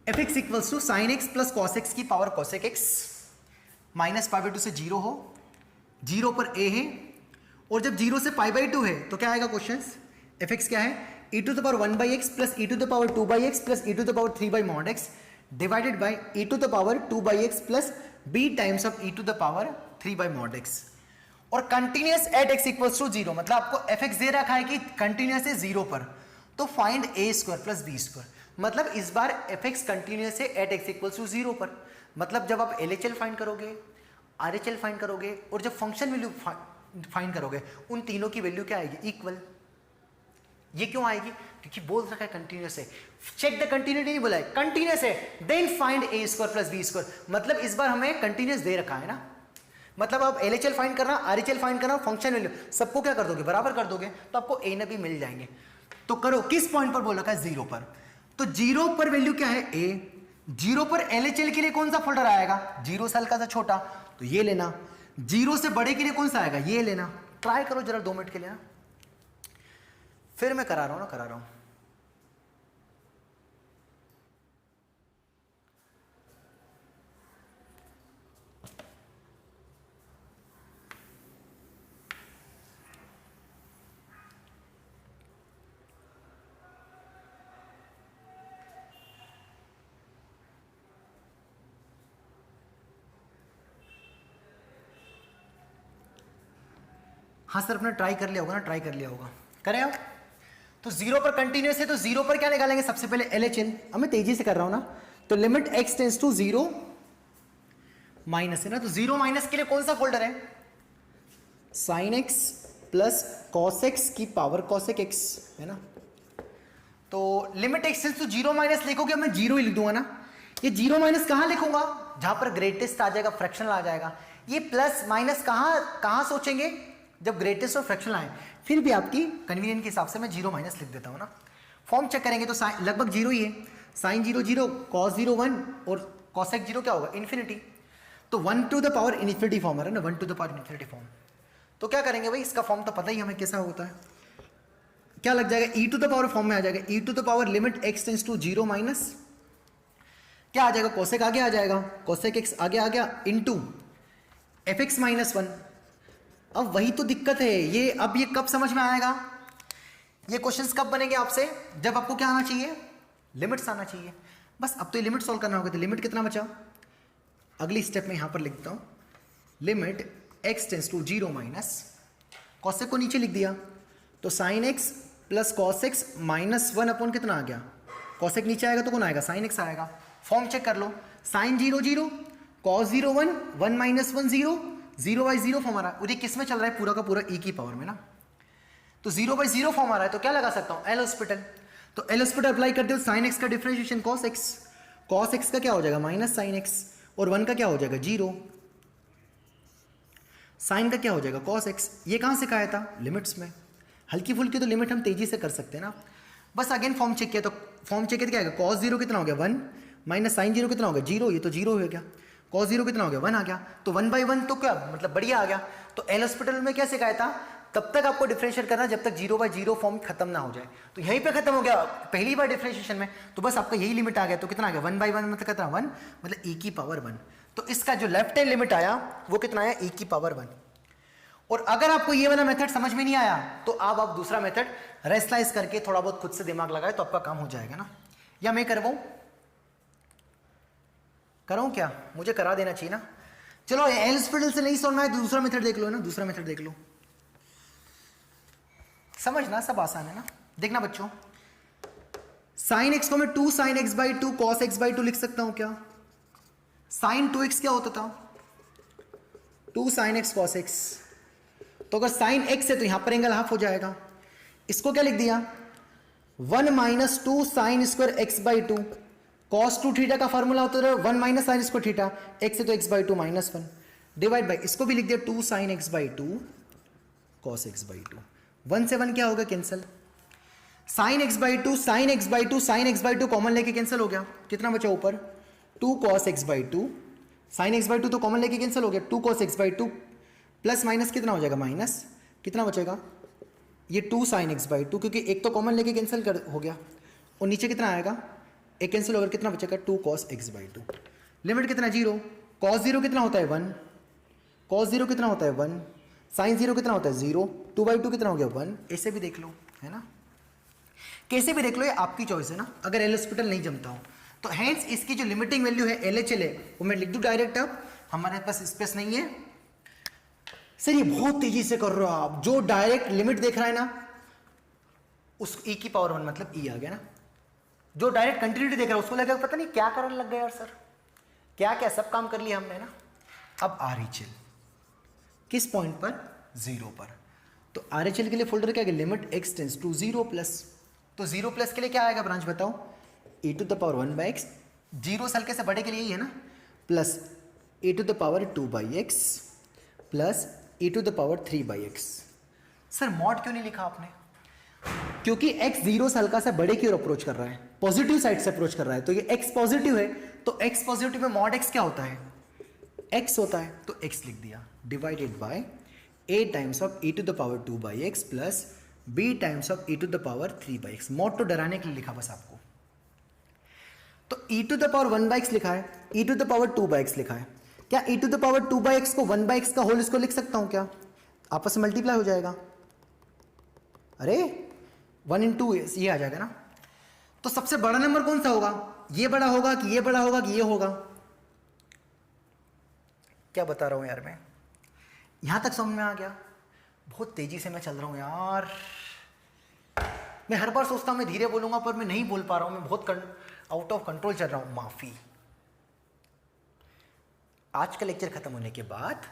fx equals to sine x plus cos x की power cosec x minus pi by 2 से 0 हो, 0 पर a है, और जब 0 से पाई बाई 2 है तो क्या आएगा क्वेश्चन। fx क्या है? e to the power 1 by x plus e to the power 2 by x plus e to the power 3 by mod x divided by e to the power 2 by x plus b times of e to the power 3 by mod x, और continuous at x equals to 0। मतलब आपको fx दे रखा है कि continuous है 0 पर, तो find a square plus b square. मतलब इस बार fx कंटिन्यूअस है एट x इक्वल्स टू 0 पर। मतलब जब आप LHL फाइंड करोगे, RHL फाइंड करोगे, और जब फंक्शन वैल्यू फाइंड करोगे, उन तीनों की वैल्यू क्या आएगी? इक्वल। ये क्यों आएगी? क्योंकि बोल रखा है कंटिन्यूअस है। चेक द कंटिन्यूटी नहीं बोला है, कंटिन्यूअस है, then find a square plus b square. मतलब इस बार हमें कंटिन्यूअस दे रखा है ना। मतलब आप LHL फाइंड करना, RHL फाइंड करना, फंक्शन वैल्यू सबको क्या कर दोगे? बराबर कर दोगे, तो आपको a न b मिल जाएंगे। तो करो, किस पॉइंट पर बोल रखा है? 0 पर। तो 0 पर वैल्यू क्या है? a। 0 पर LHL के लिए कौन सा फोल्डर आएगा? 0 से हल्का सा छोटा, तो ये लेना। 0 से बड़े के लिए कौन सा आएगा? ये लेना। ट्राई करो जरा 2 मिनट के लिए ना, फिर मैं करा रहा हूं। हाँ सर, अपना ट्राई कर लिया होगा ना, ट्राई कर लिया होगा, करें आप। तो 0 पर कंटिन्यूअस है, तो 0 पर क्या निकालेंगे? सबसे पहले LHL। अब मैं तेजी से कर रहा हूं ना, तो limit x tends to 0 minus है ना, तो 0 माइनस के लिए कौन सा फोल्डर है? Sine x plus cos x की पावर कॉसेक x, है ना। तो limit x tends to 0 minus लिखोगे, मैं 0 ही लिख दूंगा ना। ये 0 माइनस कहां लिखूंगा? जहां पर ग्रेटेस्ट आ जाएगा, फ्रैक्शनल आ जाएगा। ये प्लस माइनस कहां सोचेंगे? जब ग्रेटेस्ट और फ्रैक्शनल आए। फिर भी आपकी कन्वीनियंट के हिसाब से मैं 0 माइनस लिख देता हूं ना। फॉर्म चेक करेंगे तो लगभग 0 ही है। साइन 0 0, कॉस 0 1, और कॉसेक 0 क्या होगा? इन्फिनिटी। तो 1 to the power infinity form है ना, 1 to the power infinity form. तो क्या करेंगे भाई, इसका फॉर्म तो पता ही हमें कैसा होता है। क्या लग जाएगा? e to the power form में आ जाएगा, e to the power limit x tends to 0 minus क्या आ जाएगा? कोसेक आगे आ जाएगा, कोसेक x आगे आ गया, इनटू fx माइनस 1। अब वही तो दिक्कत है ये। अब ये कब समझ में आएगा? ये क्वेश्चंस कब बनेंगे आपसे? जब आपको क्या आना चाहिए? लिमिट्स आना चाहिए। बस अब तो ये लिमिट सॉल्व करना होगा। तो लिमिट कितना बचा? अगली स्टेप में यहां पर लिख देता हूं, limit x tends to 0 minus cosec को नीचे लिख दिया, तो sine x plus cos x minus 1 upon कितना आ गया? कॉसेक नीचे आएगा तो कौन आएगा? साइन x आएगा। फॉर्म चेक कर लो, sine 0 0, cos 0 1, 1 minus 1 0, 0 by 0 form आ रहा है। और ये किस में चल रहा है? पूरा का पूरा e की पावर में ना। तो 0 बाई 0 फॉर्म आ रहा है, तो क्या लगा सकता हूं? L hospital. तो एल हॉस्पिटल अप्लाई कर दो। साइन x का differentiation cos x, cos x का क्या हो जाएगा? माइनस साइन x, और 1 का क्या हो जाएगा? 0। साइन का क्या हो जाएगा? Cos x। ये कहां से कहा था? लिमिट्स में। हल्की फुल्की तो लिमिट हम तेजी से कर सकते हैं ना। बस अगेन फॉर्म चेक किया, तो फॉर्म चेक किया क्या आएगा? कॉस 0 कितना हो गया? 1 माइनस साइन 0 कितना हो गया? 0। ये तो 0 हो गया। कॉस 0 कितना हो गया? 1 आ गया। तो 1 बाई 1 तो क्या मतलब बढ़िया आ गया। तो एल हॉस्पिटल में क्या सिखाया था? तब तक आपको डिफरेंशिएट करना जब तक 0 बाई 0 फॉर्म खत्म ना हो जाए। तो यहीं पे खत्म हो गया पहली बार डिफरेंशिएशन में। तो बस आपका यही लिमिट आ गया। तो कितना आ गया? 1 बाई 1 मतलब कितना? 1 मतलब e की पावर 1। तो इसका जो लेफ्ट हैंड लिमिट आया वो कितना आया, e की पावर 1। और अगर आपको ये वाला मेथड समझ में नहीं आया तो आप दूसरा मेथड रेशनलाइज करके थोड़ा बहुत खुद से दिमाग लगाए तो आपका काम हो जाएगा ना। या मैं करवाऊं क्या, मुझे करा देना चाहिए ना। चलो एरिस्टोटल से नहीं समझ में आया तो दूसरा मेथड देख लो ना, दूसरा मेथड देख लो, समझना सब आसान है ना। देखना बच्चों, साइन एक्स को मैं 2 sin x by 2 cos x by 2 लिख सकता हूं क्या। साइन 2x क्या होता था, 2 sin x cos x। तो अगर साइन x है तो यहां पर एंगल हाफ हो जाएगा। इसको क्या लिख दिया, 1 minus 2 sin square x by 2 cos 2 theta का फॉर्मूला होता है 1 minus sin square theta, x है तो x by 2 minus 1 divide by, इसको भी लिख दिया 2 sin x by 2 cos x by 2। 1 से 1 क्या होगा, cancel. sin x by 2 sin x by 2 sin x by 2 common लेके कैंसिल हो गया, कितना बचा ऊपर 2 cos x by 2 sin x by 2 तो कॉमन लेके कैंसिल हो गया 2 cos x by 2 plus minus कितना हो जाएगा, माइनस कितना बचेगा ये 2 sin x by 2 क्योंकि एक तो कॉमन लेके कैंसिल कर हो गया और नीचे कितना आएगा, एक कैंसिल होकर कितना बचेगा 2 cos x by 2। लिमिट कितना 0, cos 0 कितना होता है 1, cos 0 कितना होता है 1, sin 0 कितना होता है 0, 2 by 2 कितना हो गया 1। ऐसे भी देख लो है ना, कैसे भी देख लो, ये आपकी चॉइस है ना। अगर एल हॉस्पिटल नहीं जमता हो तो हैंस इसकी जो लिमिटिंग वैल्यू है LHL है वो मैं लिख दूं डायरेक्ट। अब हमारे पास स्पेस नहीं है सर, ये बहुत तेजी से कर रहे हो आप। जो डायरेक्ट लिमिट देख रहा है ना उस e की पावर 1 मतलब e आ गया ना। जो डायरेक्ट कंटिन्यूटी देख रहा है उसको लगा पता नहीं क्या करने लग गया यार सर, क्या क्या सब काम कर लिया हमने ना। अब RHL किस पॉइंट पर, 0 पर। तो RHL के लिए फोल्डर क्या है, limit x tends to 0 plus. तो 0 प्लस के लिए क्या आएगा ब्रांच बताओ, e to the power 1 by x, 0 से हल्के से बड़े के लिए ही है ना, plus e to the power 2 by x plus e to the power 3 by x. Sir mod क्यों नहीं लिखा आपने, क्योंकि x 0 से हल्का सा बड़े की ओर अप्रोच कर रहा है, पॉजिटिव साइड से अप्रोच कर रहा है। तो ये x पॉजिटिव है तो x पॉजिटिव में मॉड x क्या होता है, x होता है तो x लिख दिया divided by a times of e to the power 2 by x plus b times of e to the power 3 by x. Mod तो डराने के लिए लिखा बस आपको। तो e to the power 1 by x लिखा है, e to the power 2 by x लिखा है। क्या e to the power 2 by x को 1 बाई एक्स का होल इसको लिख सकता हूं क्या, आपस में मल्टीप्लाई हो जाएगा। अरे 1 इंटू ये आ जाएगा ना। तो सबसे बड़ा नंबर कौन सा होगा, ये बड़ा होगा कि ये बड़ा होगा कि ये होगा। क्या बता रहा हूं यार मैं, यहां तक समझ में आ गया। बहुत तेजी से मैं चल रहा हूं यार, मैं हर बार सोचता हूं मैं धीरे बोलूंगा पर मैं नहीं बोल पा रहा हूं, मैं बहुत आउट ऑफ कंट्रोल चल रहा हूं, माफी। आज का लेक्चर खत्म होने के बाद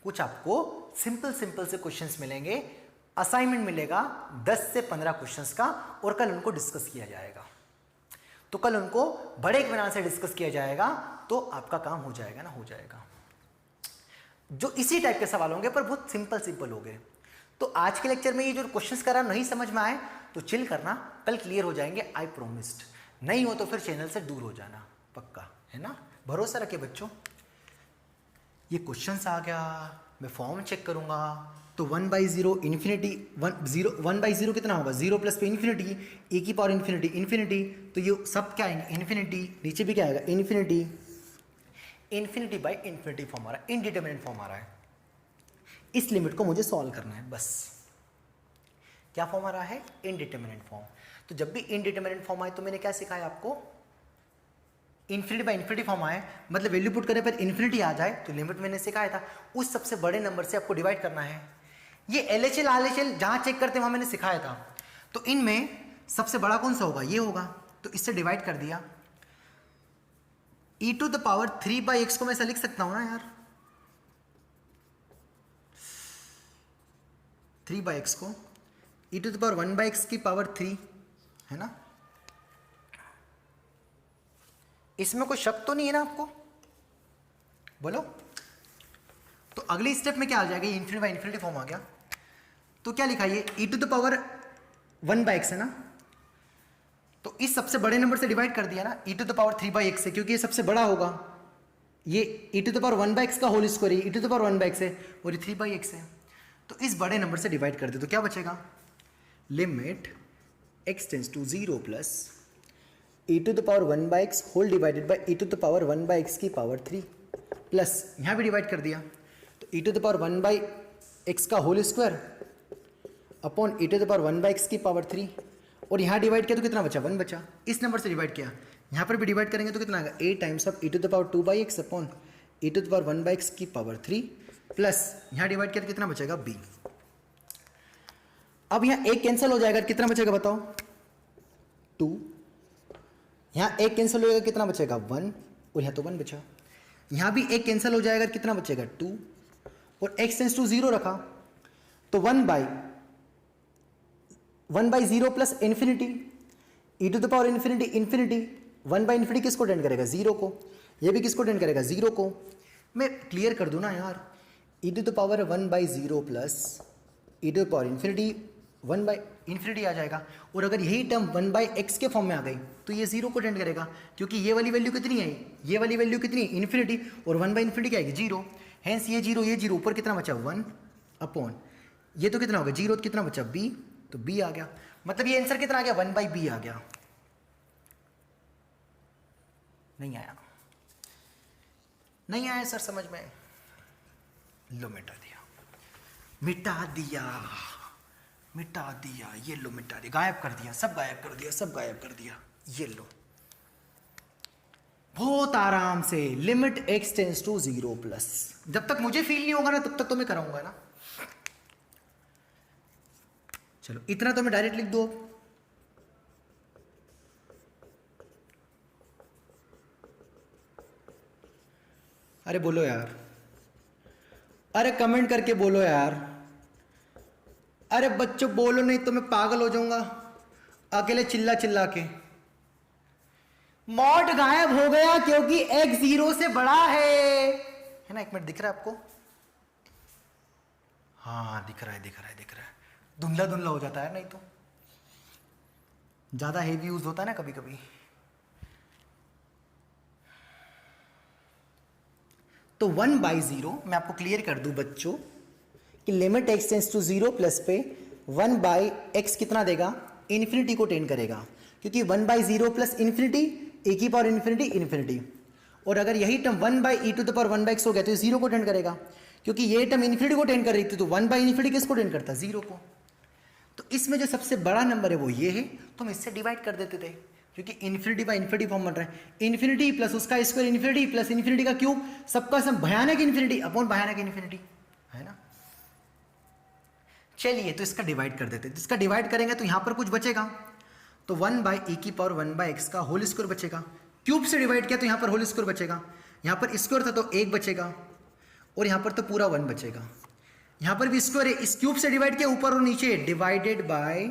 कुछ आपको सिंपल सिंपल से क्वेश्चंस मिलेंगे, असाइनमेंट मिलेगा 10 से 15 क्वेश्चंस का, और कल उनको डिस्कस किया जाएगा। तो कल उनको बड़े इत्मीनान से डिस्कस किया जाएगा तो आपका काम हो जाएगा ना, हो जाएगा। जो इसी टाइप के सवाल होंगे पर बहुत सिंपल सिंपल हो गए। तो आज के लेक्चर में ये जो क्वेश्चंस करा नहीं समझ में आए तो चिल करना, कल क्लियर हो जाएंगे, आई प्रोमिस्ड। नहीं हो तो फिर चैनल से दूर हो जाना, पक्का है ना, भरोसा रखे बच्चों। ये क्वेश्चंस आ गया, मैं फॉर्म चेक करूंगा तो 1/0 इन्फिनिटी 1/0 कितना होगा, 0 प्लस पे इन्फिनिटी e की पावर इन्फिनिटी इन्फिनिटी, तो ये सब क्या आएंगे इन्फिनिटी, नीचे भी क्या आएगा infinity, infinity by infinity form आ रहा है, इनडिटरमिनेट फॉर्म आ रहा है। इस लिमिट को मुझे सॉल्व करना है बस। क्या फॉर्म आ रहा है, इनडिटरमिनेट फॉर्म। तो जब भी इनडिटरमिनेट फॉर्म आए तो मैंने क्या सिखाया आपको, इन्फिनिटी बाई इन्फिनिटी फॉर्म आए मतलब वैल्यू पुट करने पर इन्फिनिटी आ जाए तो लिमिट मैंने सिखाया था, उस सबसे बड़े नंबर से आपको डिवाइड करना है। ये LHL RHL जहां चेक करते हैं वहां मैंने सिखाया था। तो इनमें सबसे बड़ा कौन सा होगा, ये होगा, तो इससे डिवाइड कर दिया। e to the power 3 by x को मैं ऐसा लिख सकता हूं ना यार, 3 बाई एक्स को e to the power 1 by x की पावर 3 है ना। इसमें कोई शक तो नहीं है ना आपको, बोलो। तो अगली स्टेप में क्या आ जाएगा, इन्फिनिटी बाई इन्फिनिटी फॉर्म आ गया। तो क्या लिखा ये e to the power 1 by x है ना, तो इस सबसे बड़े नंबर से डिवाइड कर दिया ना e to the power 3 by x से, क्योंकि ये सबसे बड़ा होगा। ये e to the power 1 by x का होल स्क्वायर है, e to the power 1 by x है और ये 3 बाई एक्स है। तो इस बड़े नंबर से डिवाइड कर दे तो क्या बचेगा, limit x tends to 0 plus e to the power 1 by x whole divided by e to the power 1 by x की पावर 3 प्लस यहाँ भी डिवाइड कर दिया, तो ई टू द पावर 1/x का whole square upon e to the power 1/x की power 3, और यहाँ डिवाइड किया तो कितना बचा, 1 बचा। इस नंबर से डिवाइड किया, यहाँ पर भी डिवाइड करेंगे तो कितना आएगा, a times of e to the power 2/x upon e to the power 1/x की पावर 3 प्लस यहाँ डिवाइड किया तो कितना बचेगा, b। अब यहाँ एक कैंसिल हो जाएगा, कितना बचेगा बताओ, 2। यहाँ एक कैंसिल हो जाएगा, कितना बचेगा, 1, और यहाँ तो 1 बचा। यहाँ भी एक कैंसिल हो जाएगा, कितना बचेगा, 2, और x टेंस टू 0 रखा तो 1/0 plus infinity e to the power infinity infinity, 1/∞ किसको टेंड करेगा, 0 को। ये भी किसको टेंड करेगा, 0 को। मैं क्लियर कर दूं ना यार, e to the power 1/0 plus e to the power infinity 1/∞ आ जाएगा, और अगर यही टर्म 1/x के फॉर्म में आ गई तो ये 0 को टेंड करेगा, क्योंकि ये वाली वैल्यू कितनी है, ये वाली वैल्यू कितनी, इन्फिनिटी, और 1/∞ क्या आएगी, 0। हैंस ये 0 ऊपर कितना बचा, 1 अपॉन ये तो कितना होगा, 0, तो कितना बचा, b, तो b आ गया। मतलब ये आंसर कितना आ गया, 1/b आ गया। नहीं आया, नहीं आया सर समझ में, लो मिटा दिया, मिटा दिया, मिटा दिया, ये लो मिटा दिया, गायब कर दिया, सब गायब कर दिया, सब गायब कर दिया, ये लो। बहुत आराम से limit x tends to 0 plus, जब तक मुझे फील नहीं होगा ना तब तक तो मैं कराऊंगा ना। चलो इतना तो मैं डायरेक्ट लिख दो। अरे बोलो यार, अरे कमेंट करके बोलो यार, अरे बच्चों बोलो, नहीं तो मैं पागल हो जाऊंगा अकेले चिल्ला चिल्ला के। मॉड गायब हो गया क्योंकि x 0 से बड़ा है ना। एक मिनट, दिख रहा है आपको, हाँ दिख रहा है, दिख रहा है, दिख रहा है। धुंधला धुंधला हो जाता है नहीं तो, ज्यादा हेवी यूज होता है ना कभी कभी। तो 1/0 मैं आपको क्लियर कर दूं बच्चों कि limit x tends to 0 plus पे 1/x कितना देगा, इन्फिनिटी को टेंड करेगा, क्योंकि 1/0 प्लस इन्फिनिटी e की पावर इन्फिनिटी इन्फिनिटी, और अगर यही term 1/e to the power 1/x हो गया तो ये 0 को टेंड करेगा, क्योंकि ये टर्म इन्फिनिटी को टेंड कर रही थी, तो 1/∞ किसको टेंड करता, 0 को। तो इसमें जो सबसे बड़ा नंबर है वो ये है, तो हम इससे डिवाइड कर देते थे, क्योंकि इन्फिनिटी बाय इन्फिनिटी फॉर्म बन रहा है, इन्फिनिटी प्लस उसका स्क्वायर इन्फिनिटी प्लस इन्फिनिटी का क्यूब, सबका सब भयानक इन्फिनिटी अपॉन भयानक इन्फिनिटी, है ना। चलिए तो इसका डिवाइड कर देते हैं, इसका डिवाइड करेंगे तो यहां पर कुछ बचेगा, तो 1/e की पावर 1/x का होल स्क्वायर बचेगा, क्यूब से डिवाइड किया तो यहां पर होल स्क्वायर बचेगा, यहां पर स्क्वायर था तो 1 बचेगा, और यहां पर तो पूरा 1 बचेगा, यहां पर भी स्क्वायर है, इस क्यूब से डिवाइड किया ऊपर और नीचे, divided by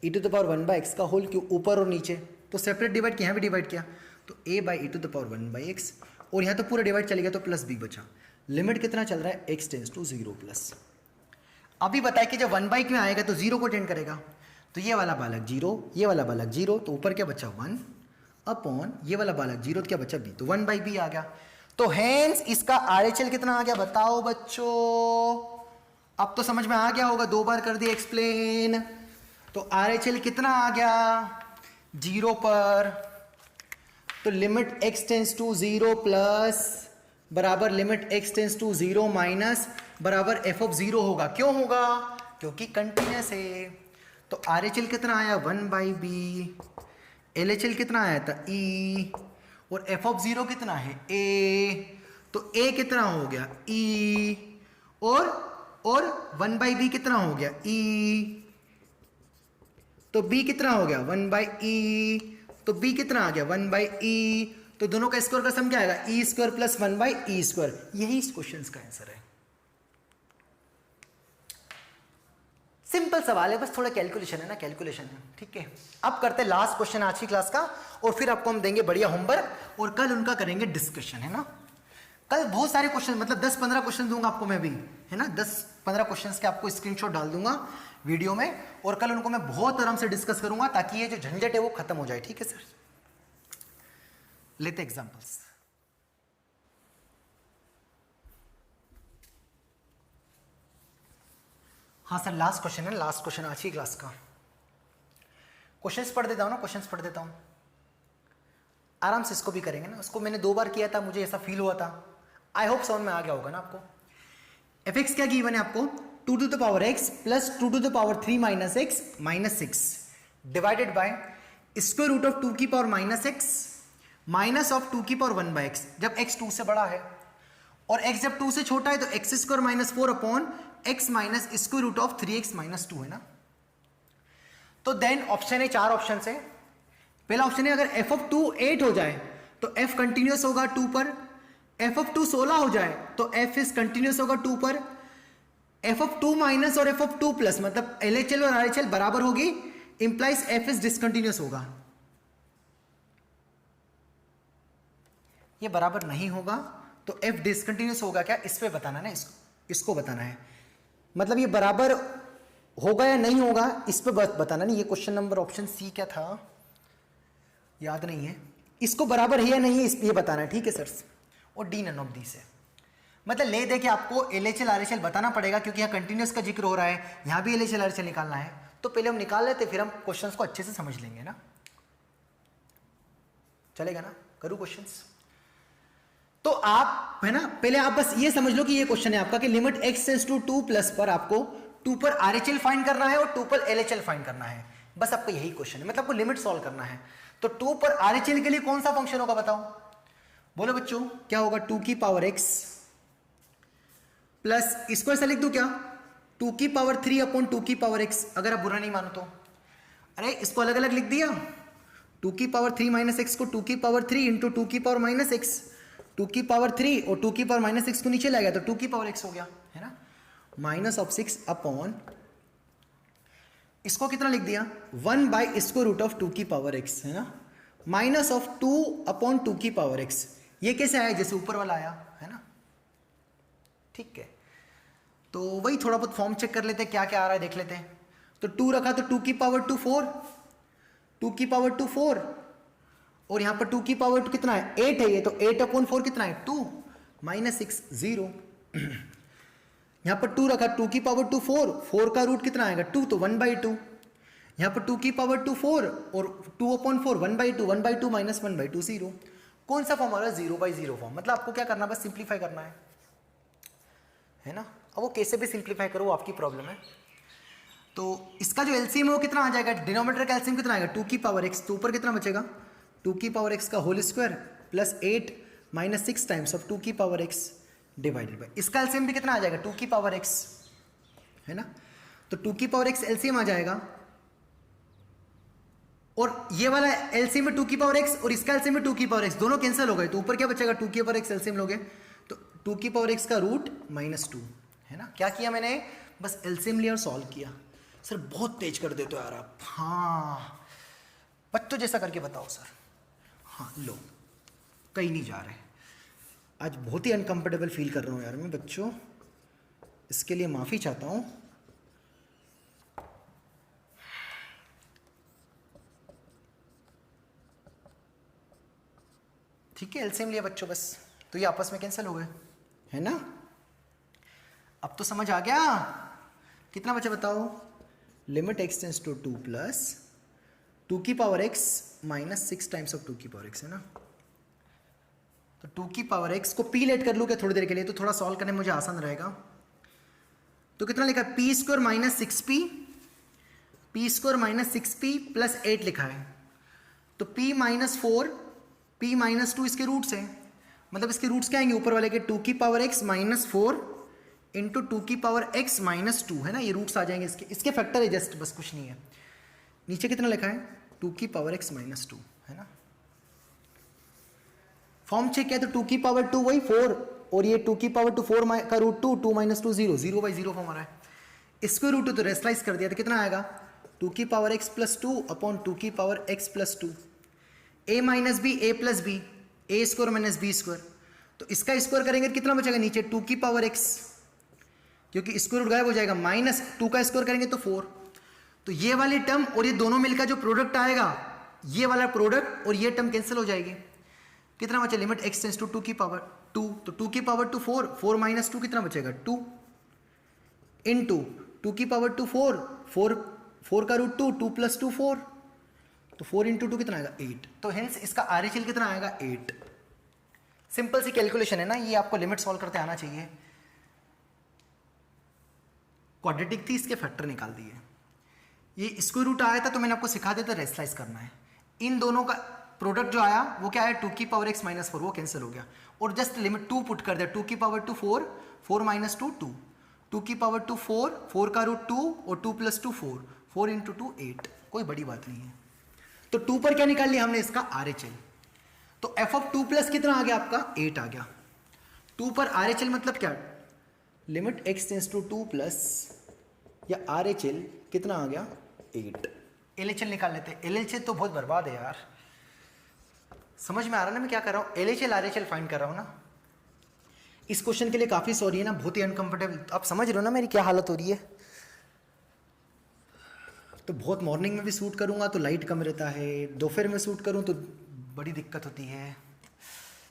e to the power 1/x का होल क्यूब ऊपर और नीचे, तो सेपरेट डिवाइड किया, यहां भी डिवाइड किया तो a/e to the power 1/x, और यहां तो पूरा डिवाइड चले गया तो प्लस b बचा। लिमिट कितना चल रहा है, x टेंस टू 0 प्लस। अभी बताया कि जब 1/q में आएगा तो 0 को टेंड करेगा, तो ये वाला बालक 0, ये वाला बालक 0, तो ऊपर क्या बचा 1 अपॉन ये वाला बालक 0, तो क्या बचा b, तो 1/b आ गया। तो हेंस इसका RHL कितना आ गया बताओ बच्चों, अब तो समझ में आ गया होगा, 2 बार कर दिया एक्सप्लेन। तो RHL कितना आ गया 0 पर, तो limit x tends to 0 plus बराबर limit x tends to 0 minus बराबर f(0) होगा। क्यों होगा, क्योंकि कंटिन्यूस है। तो RHL कितना आया 1/b, LHL कितना आया था e, और f(0) कितना है a, तो a कितना हो गया e, और 1/b कितना हो गया e, तो b कितना हो गया 1/e, तो b कितना आ गया 1/e, तो दोनों का स्क्वायर का सम क्या आएगा e² प्लस 1/e²। यही इस क्वेश्चन का आंसर है। सिंपल सवाल है, बस थोड़ा कैलकुलेशन है ना, कैलकुलेशन है, ठीक है। अब करते हैं लास्ट क्वेश्चन आज की क्लास का, और फिर आपको हम देंगे बढ़िया होमवर्क, और कल उनका करेंगे डिस्कशन, है ना। कल बहुत सारे क्वेश्चन, मतलब 10-15 क्वेश्चन दूंगा आपको मैं भी, है ना, 10-15 क्वेश्चन के आपको स्क्रीनशॉट डाल दूंगा वीडियो में, और कल उनको मैं बहुत आराम से डिस्कस करूंगा ताकि ये जो झंझट है वो खत्म हो जाए, ठीक है सर। लेते एग्जांपल्स। हाँ सर, लास्ट क्वेश्चन है, लास्ट क्वेश्चन आज की क्लास का। क्वेश्चंस पढ़ देता हूँ ना, क्वेश्चंस पढ़ देता हूँ, आराम से इसको भी करेंगे ना। उसको मैंने 2 बार किया था, मुझे ऐसा फील हुआ था, आई होप समझ में आ गया होगा ना आपको। एफ एक्स क्या गिवन है आपको, 2 to the power x plus 2 to the power 3 minus x minus 6 divided by square root of 2 की power minus x minus of 2 की पावर 1 बाय एक्स। जब x 2 से बड़ा है और x जब 2 से छोटा है तो x square minus 4 upon x minus square root of 3x minus 2 है ना। तो देन ऑप्शन है, 4 ऑप्शन है। पहला ऑप्शन है अगर f ऑफ 2 8 हो जाए तो f कंटिन्यूस होगा 2 पर, f ऑफ 2 16 हो जाए तो f इज कंटिन्यूस होगा 2 पर, f ऑफ 2 माइनस और f ऑफ 2 प्लस मतलब LHL और RHL बराबर होगी, इंप्लाइज f इज डिसकंटिन्यूस होगा। ये बराबर नहीं होगा तो f डिसकंटिन्यूस होगा क्या, इस पे बताना ना, इसको बताना है। मतलब ये बराबर होगा या नहीं होगा इस पे बताना नहीं। ये क्वेश्चन नंबर ऑप्शन सी क्या था याद नहीं है, इसको बराबर है या नहीं है ये बताना है, ठीक है सर। और डी नन ऑफ दी से मतलब ले दे कि आपको LHL RHL बताना पड़ेगा क्योंकि यहाँ कंटिन्यूस का जिक्र हो रहा है, यहाँ भी LHL RHL निकालना है। तो पहले हम निकाल लेते फिर हम क्वेश्चंस को अच्छे से समझ लेंगे ना, चलेगा ना। करूँ क्वेश्चंस तो आप है ना, पहले आप बस ये समझ लो कि ये क्वेश्चन है आपका कि limit x tends to 2 plus पर आपको 2 पर RHL फाइंड करना है और 2 पर LHL फाइंड करना है। बस आपका यही क्वेश्चन है, मतलब आपको लिमिट सॉल्व करना है। तो 2 पर RHL के लिए कौन सा फंक्शन होगा बताओ, बोलो बच्चों क्या होगा, 2 की पावर x प्लस इसको ऐसा लिख दूं क्या, 2 की पावर 3 अपॉन 2 की पावर x। अगर आप बुरा नहीं मानो तो अरे इसको अलग अलग लिख दिया, 2 की पावर 3 माइनस एक्स को 2 की पावर 3 इंटू 2 की पावर माइनस एक्स, 2 की पावर 3 और 2 की पावर माइनस एक्स को नीचे लाया गया तो 2 की पावर x हो गया है ना, माइनस ऑफ 6 अपॉन इसको कितना लिख दिया 1 बाई स्क्वायर रूट ऑफ 2 की पावर x है ना, माइनस ऑफ 2 अपॉन 2 की पावर x। ये कैसे आया, जैसे ऊपर वाला आया है ना, ठीक है। तो वही थोड़ा बहुत फॉर्म चेक कर लेते हैं क्या क्या आ रहा है देख लेते हैं। तो 2 रखा तो 2 की पावर 2 4, 2 की पावर 2 4 और यहां पर 2 की पावर 2 कितना है 8 है, ये तो 8 अपॉन 4 कितना है 2 माइनस 6 0। यहां पर 2 रखा 2 की पावर 2 4, 4 का रूट कितना आएगा 2 तो 1/2। यहां पर 2 की पावर 2 4 और 2 अपॉन 4 1/2, 1/2 माइनस 1/2 0। कौन सा फॉर्म आ रहा है 0/0 फॉर्म। मतलब आपको क्या करना है बस सिंप्लीफाई करना है ना। अब वो कैसे भी सिंप्लीफाई करो वो आपकी प्रॉब्लम है। तो इसका जो एलसीएम है वो कितना आ जाएगा, डिनोमिनेटर का एलसीएम कितना आएगा 2 की पावर x, तो ऊपर कितना बचेगा 2 की पावर x का whole square plus 8 minus 6 times of 2 की पावर x डिवाइडेड बाय इसका एलसीएम भी कितना आ जाएगा 2 की पावर x है ना। तो 2 की पावर x एलसीएम आ जाएगा और ये वाला एलसीएम में 2 की पावर x और इसका एलसीएम में 2 की पावर x, दोनों कैंसिल हो गए तो ऊपर क्या बचेगा 2 की पावर x एलसीएम लोगे तो 2 की पावर x का रूट -2 है ना। क्या किया मैंने, बस एलसीएम लिया और सॉल्व किया। सर बहुत तेज कर देते हो यार आप, हाँ बच्चों जैसा करके बताओ सर। हाँ लो कहीं नहीं जा रहे, आज बहुत ही अनकंफर्टेबल फील कर रहा हूँ यार मैं बच्चों, इसके लिए माफ़ी चाहता हूँ। ठीक है एलसीएम लिया बच्चों बस, तो ये आपस में कैंसिल हो गए है ना। अब तो समझ आ गया, कितना बचा बताओ, limit x tends to 2 plus 2 की power x minus 6 times of 2 की पावर x है ना। तो 2 की पावर x को p लेट कर लूँ क्या थोड़ी देर के लिए, तो थोड़ा सॉल्व करने में मुझे आसान रहेगा। तो कितना लिखा है p square minus 6p, p square minus 6p plus 8 लिखा है। तो p माइनस 4 p माइनस 2 इसके रूट्स हैं, मतलब इसके रूट्स क्या आएंगे ऊपर वाले के 2 की पावर x माइनस 4 इंटू 2 की पावर x माइनस 2 है ना, ये रूट्स आ जाएंगे इसके फैक्टर है जस्ट, बस कुछ नहीं है। नीचे कितना लिखा है 2 की पावर x माइनस 2 है ना। फॉर्म चेक किया तो 2 की पावर 2 वही 4 और ये 2 की पावर 2 4 का रूट 2, 2 माइनस 2 0, 0/0 फॉर्म आ रहा है। स्क्वायर रूट तो रेस्टलाइज कर दिया तो कितना आएगा 2 की पावर x प्लस 2 अपॉन 2 की power x plus 2, a minus B a plus B, A square minus B square. तो इसका स्क्वायर करेंगे कितना बचेगा नीचे 2 की पावर x, क्योंकि स्क्वायर रूट गायब हो जाएगा, माइनस 2 का स्क्वायर करेंगे तो 4। तो ये वाली टर्म और ये दोनों मिलकर जो प्रोडक्ट आएगा, ये वाला प्रोडक्ट और ये टर्म कैंसिल हो जाएगी। कितना बचा लिमिट x टेंड्स टू 2 की पावर 2, तो 2 की पावर 2 4, 4 माइनस 2 कितना बचेगा 2 इंटू 2 की पावर 2 4, 4 का रूट 2, 2 प्लस 2 4, तो 4 इंटू 2 कितना आएगा 8। तो हेंस इसका RHL कितना आएगा 8। सिंपल सी कैलकुलेशन है ना, ये आपको लिमिट सॉल्व करते आना चाहिए। क्वाड्रेटिक थी, इसके फैक्टर निकाल दिए। ये स्क्वायर रूट आया था तो मैंने आपको सिखा दिया था रेशनलाइज करना है। इन दोनों का प्रोडक्ट जो आया वो क्या है, 2 की पावर x माइनस 4, वो कैंसिल हो गया और जस्ट लिमिट 2 पुट कर दिया। 2 की पावर 2 4, 4 माइनस 2 2, 2 की पावर 2 4, 4 का रूट 2 और 2 प्लस 2 4, 4 इंटू 2 8, कोई बड़ी बात नहीं है। तो 2 पर क्या निकाल लिया हमने, इसका RHL। तो f ऑफ 2 प्लस कितना आ गया आपका, 8 आ गया। 2 पर RHL मतलब क्या, limit x tends to 2 plus या RHL कितना आ गया, 8। LHL निकाल लेते हैं। LHL तो बहुत बर्बाद है यार, समझ में आ रहा है ना मैं क्या कर रहा हूँ, LHL RHL फाइंड कर रहा हूँ ना। इस क्वेश्चन के लिए काफी सॉरी है ना, बहुत ही अनकंफर्टेबल, आप समझ रहे हो ना मेरी क्या हालत हो रही है। तो बहुत मॉर्निंग में भी शूट करूंगा तो लाइट कम रहता है, दोपहर में शूट करूं तो बड़ी दिक्कत होती है,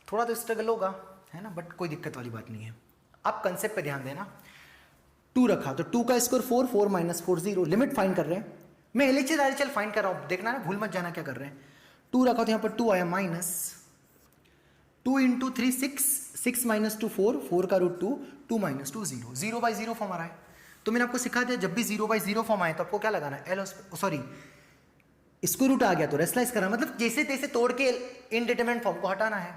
थोड़ा तो स्ट्रगल होगा है ना, बट कोई दिक्कत वाली बात नहीं है। आप कंसेप्ट पे ध्यान देना। 2 रखा तो 2 का स्क्वायर 4, 4 माइनस 4 0, लिमिट फाइंड कर रहे हैं। मैं LHL RHL फाइंड कर रहा हूँ, देखना ना, भूल मत जाना क्या कर रहे हैं। 2 रखा तो यहाँ पर 2 आया, माइनस 2 इंटू 3 6, 6 माइनस 2 4, 4 का रूट 2, 2 माइनस 2 0, 0 बाई 0 फॉर्म आ रहा है। तो मैंने आपको सिखा दिया जब भी 0 बाई 0 फॉर्म आए तो आपको क्या लगाना है, सॉरी स्क्वायर रूट आ गया तो रेशनलाइज करना, मतलब जैसे तैसे तोड़ के इनडिटरमिनेट फॉर्म को हटाना है।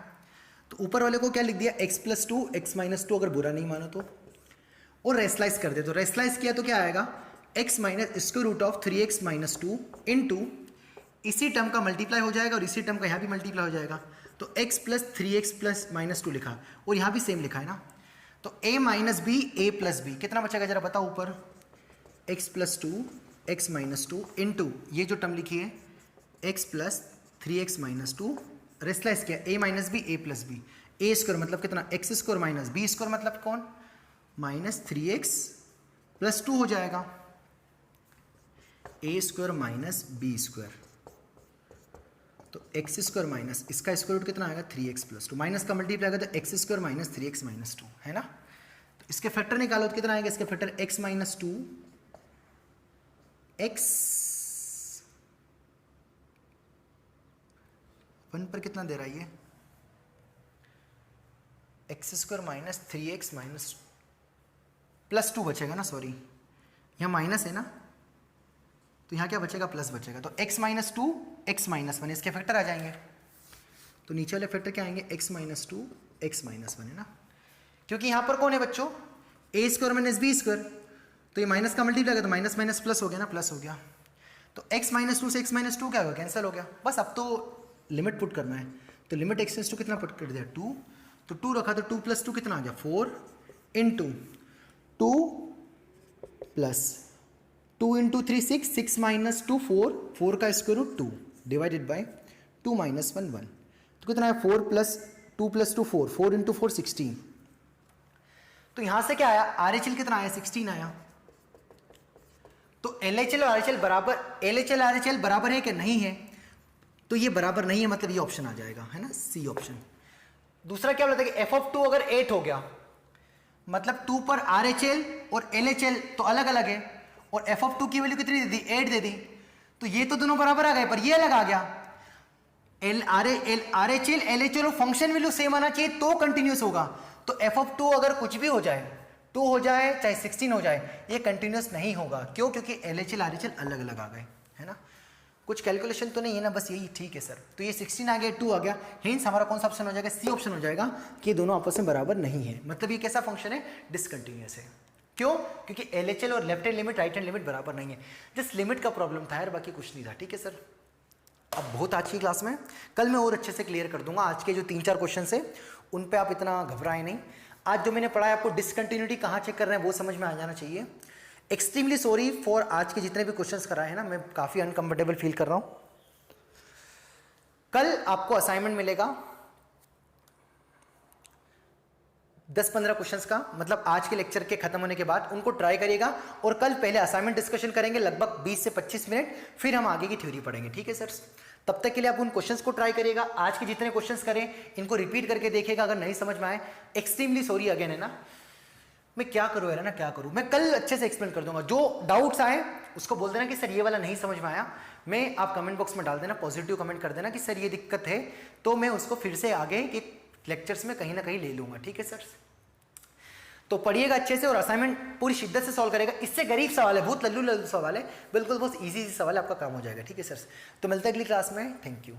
तो ऊपर वाले को क्या लिख दिया, x प्लस 2, x माइनस 2 अगर बुरा नहीं मानो तो, और रेशनलाइज कर दे। तो रेशनलाइज किया तो क्या आएगा, x minus square root of 3x minus 2 into इसी टर्म का मल्टीप्लाई हो जाएगा और इसी टर्म का यहाँ भी मल्टीप्लाई हो जाएगा। तो x plus 3x plus minus 2 लिखा और यहाँ भी सेम लिखा है ना। तो a minus B, A plus B, कितना बचेगा जरा बताओ ऊपर, x plus 2, x minus 2 into ये जो टर्म लिखी है x plus 3x minus 2, rationalise किया a minus B, A plus B, A square मतलब कितना, x square minus B square मतलब कौन, माइनस 3x प्लस 2 हो जाएगा, A square minus B square. तो एक्स स्क्वायर माइनस इसका स्क्वायर रूट कितना आएगा, 3x प्लस 2, माइनस का मल्टीप्लाई आएगा तो x square minus 3x minus 2 है ना। तो इसके फैक्टर निकालो तो कितना आएगा, इसके फैक्टर x माइनस 2, x 1 पर कितना दे रहा है ये, x square minus 3x minus plus 2 बचेगा ना, सॉरी यहाँ माइनस है ना, तो यहाँ क्या बचेगा, प्लस बचेगा। तो x माइनस 2, x माइनस 1, इसके फैक्टर आ जाएंगे। तो नीचे वाले फैक्टर क्या आएंगे, x माइनस 2, x माइनस 1 है ना, क्योंकि यहाँ पर कौन है बच्चों, a square minus B square, तो ये माइनस का मल्टीप्लाई तो माइनस माइनस प्लस हो गया ना, प्लस हो गया। तो x माइनस 2 से x माइनस 2 क्या होगा, कैंसिल हो गया। बस अब तो लिमिट पुट करना है। तो लिमिट x टेंस टू कितना पुट कर दिया, 2, तो 2 रखा तो 2 प्लस 2 कितना आ गया, 4 इंटू 2 प्लस 2 इंटू 3 6, 6 माइनस 2 4, 4 का square root 2 divided by 2 minus 1 1, तो कितना है 4 प्लस 2 प्लस 2 4, 4 इंटू 4 16। तो यहां से क्या आया, RHL कितना आया, 16 आया। तो LHL और RHL बराबर, LHL RHL बराबर है कि नहीं है, तो ये बराबर नहीं है, मतलब ये ऑप्शन आ जाएगा है ना, सी ऑप्शन। दूसरा क्या बोलता है कि f ऑफ 2 अगर 8 हो गया, मतलब 2 पर RHL और LHL तो अलग अलग है, और f ऑफ 2 की वैल्यू कितनी दे दी, 8 दे दी, तो ये तो दोनों बराबर आ गए, पर ये अलग आ गया। RHL LHL और फंक्शन वैल्यू सेम आना चाहिए तो कंटिन्यूस होगा। तो f ऑफ 2 अगर कुछ भी हो जाए, 2 हो जाए चाहे 16 हो जाए, ये कंटिन्यूस नहीं होगा। क्यों, क्योंकि LHL RHL अलग अलग आ गए है ना, कुछ कैलकुलेशन तो नहीं है ना, बस यही ठीक है सर। तो ये 16 आ गया, 2 आ गया, हिंस हमारा कौन सा ऑप्शन हो जाएगा, सी ऑप्शन हो जाएगा कि ये दोनों आपस में बराबर नहीं है। मतलब ये कैसा फंक्शन है, डिसकंटिन्यूस है। क्यों, क्योंकि LHL और left hand limit right hand limit बराबर नहीं है, जस्ट लिमिट का प्रॉब्लम था यार, बाकी कुछ नहीं था। ठीक है सर, अब बहुत अच्छी क्लास में, कल मैं और अच्छे से क्लियर कर दूंगा। आज के जो 3-4 क्वेश्चन है उन पे आप इतना घबराए नहीं। आज जो मैंने पढ़ा है आपको डिसकंटिन्यूटी कहाँ चेक कर रहे हैं वो समझ में आ जाना चाहिए। एक्सट्रीमली सॉरी फॉर आज के जितने भी क्वेश्चंस कराए हैं ना, मैं काफ़ी अनकंफर्टेबल फील कर रहा हूँ। कल आपको असाइनमेंट मिलेगा 10-15 क्वेश्चंस का, मतलब आज के लेक्चर के खत्म होने के बाद उनको ट्राई करिएगा, और कल पहले असाइनमेंट डिस्कशन करेंगे लगभग 20 से 25 मिनट, फिर हम आगे की थ्योरी पढ़ेंगे। ठीक है सर, तब तक के लिए आप उन क्वेश्चंस को ट्राई करिएगा। आज के जितने क्वेश्चंस करें इनको रिपीट करके देखिएगा, अगर नहीं समझ में आए एक्सट्रीमली सॉरी अगेन है ना, मैं क्या करूँ है ना, क्या करूँ, मैं कल अच्छे से एक्सप्लेन कर दूंगा। जो डाउट्स आए उसको बोल देना कि सर ये वाला नहीं समझ में आया, मैं आप कमेंट बॉक्स में डाल देना, पॉजिटिव कमेंट कर देना कि सर ये दिक्कत है, तो मैं उसको फिर से आगे लेक्चर्स में कहीं ना कहीं ले लूंगा, ठीक है सर। तो पढ़िएगा अच्छे से और असाइनमेंट पूरी शिद्दत से सॉल्व करेगा। इससे गरीब सवाल है, बहुत लल्लू लल्लू सवाल है, बिल्कुल बहुत इजी सवाल है, आपका काम हो जाएगा, ठीक है सर। तो मिलते हैं अगली क्लास में, थैंक यू।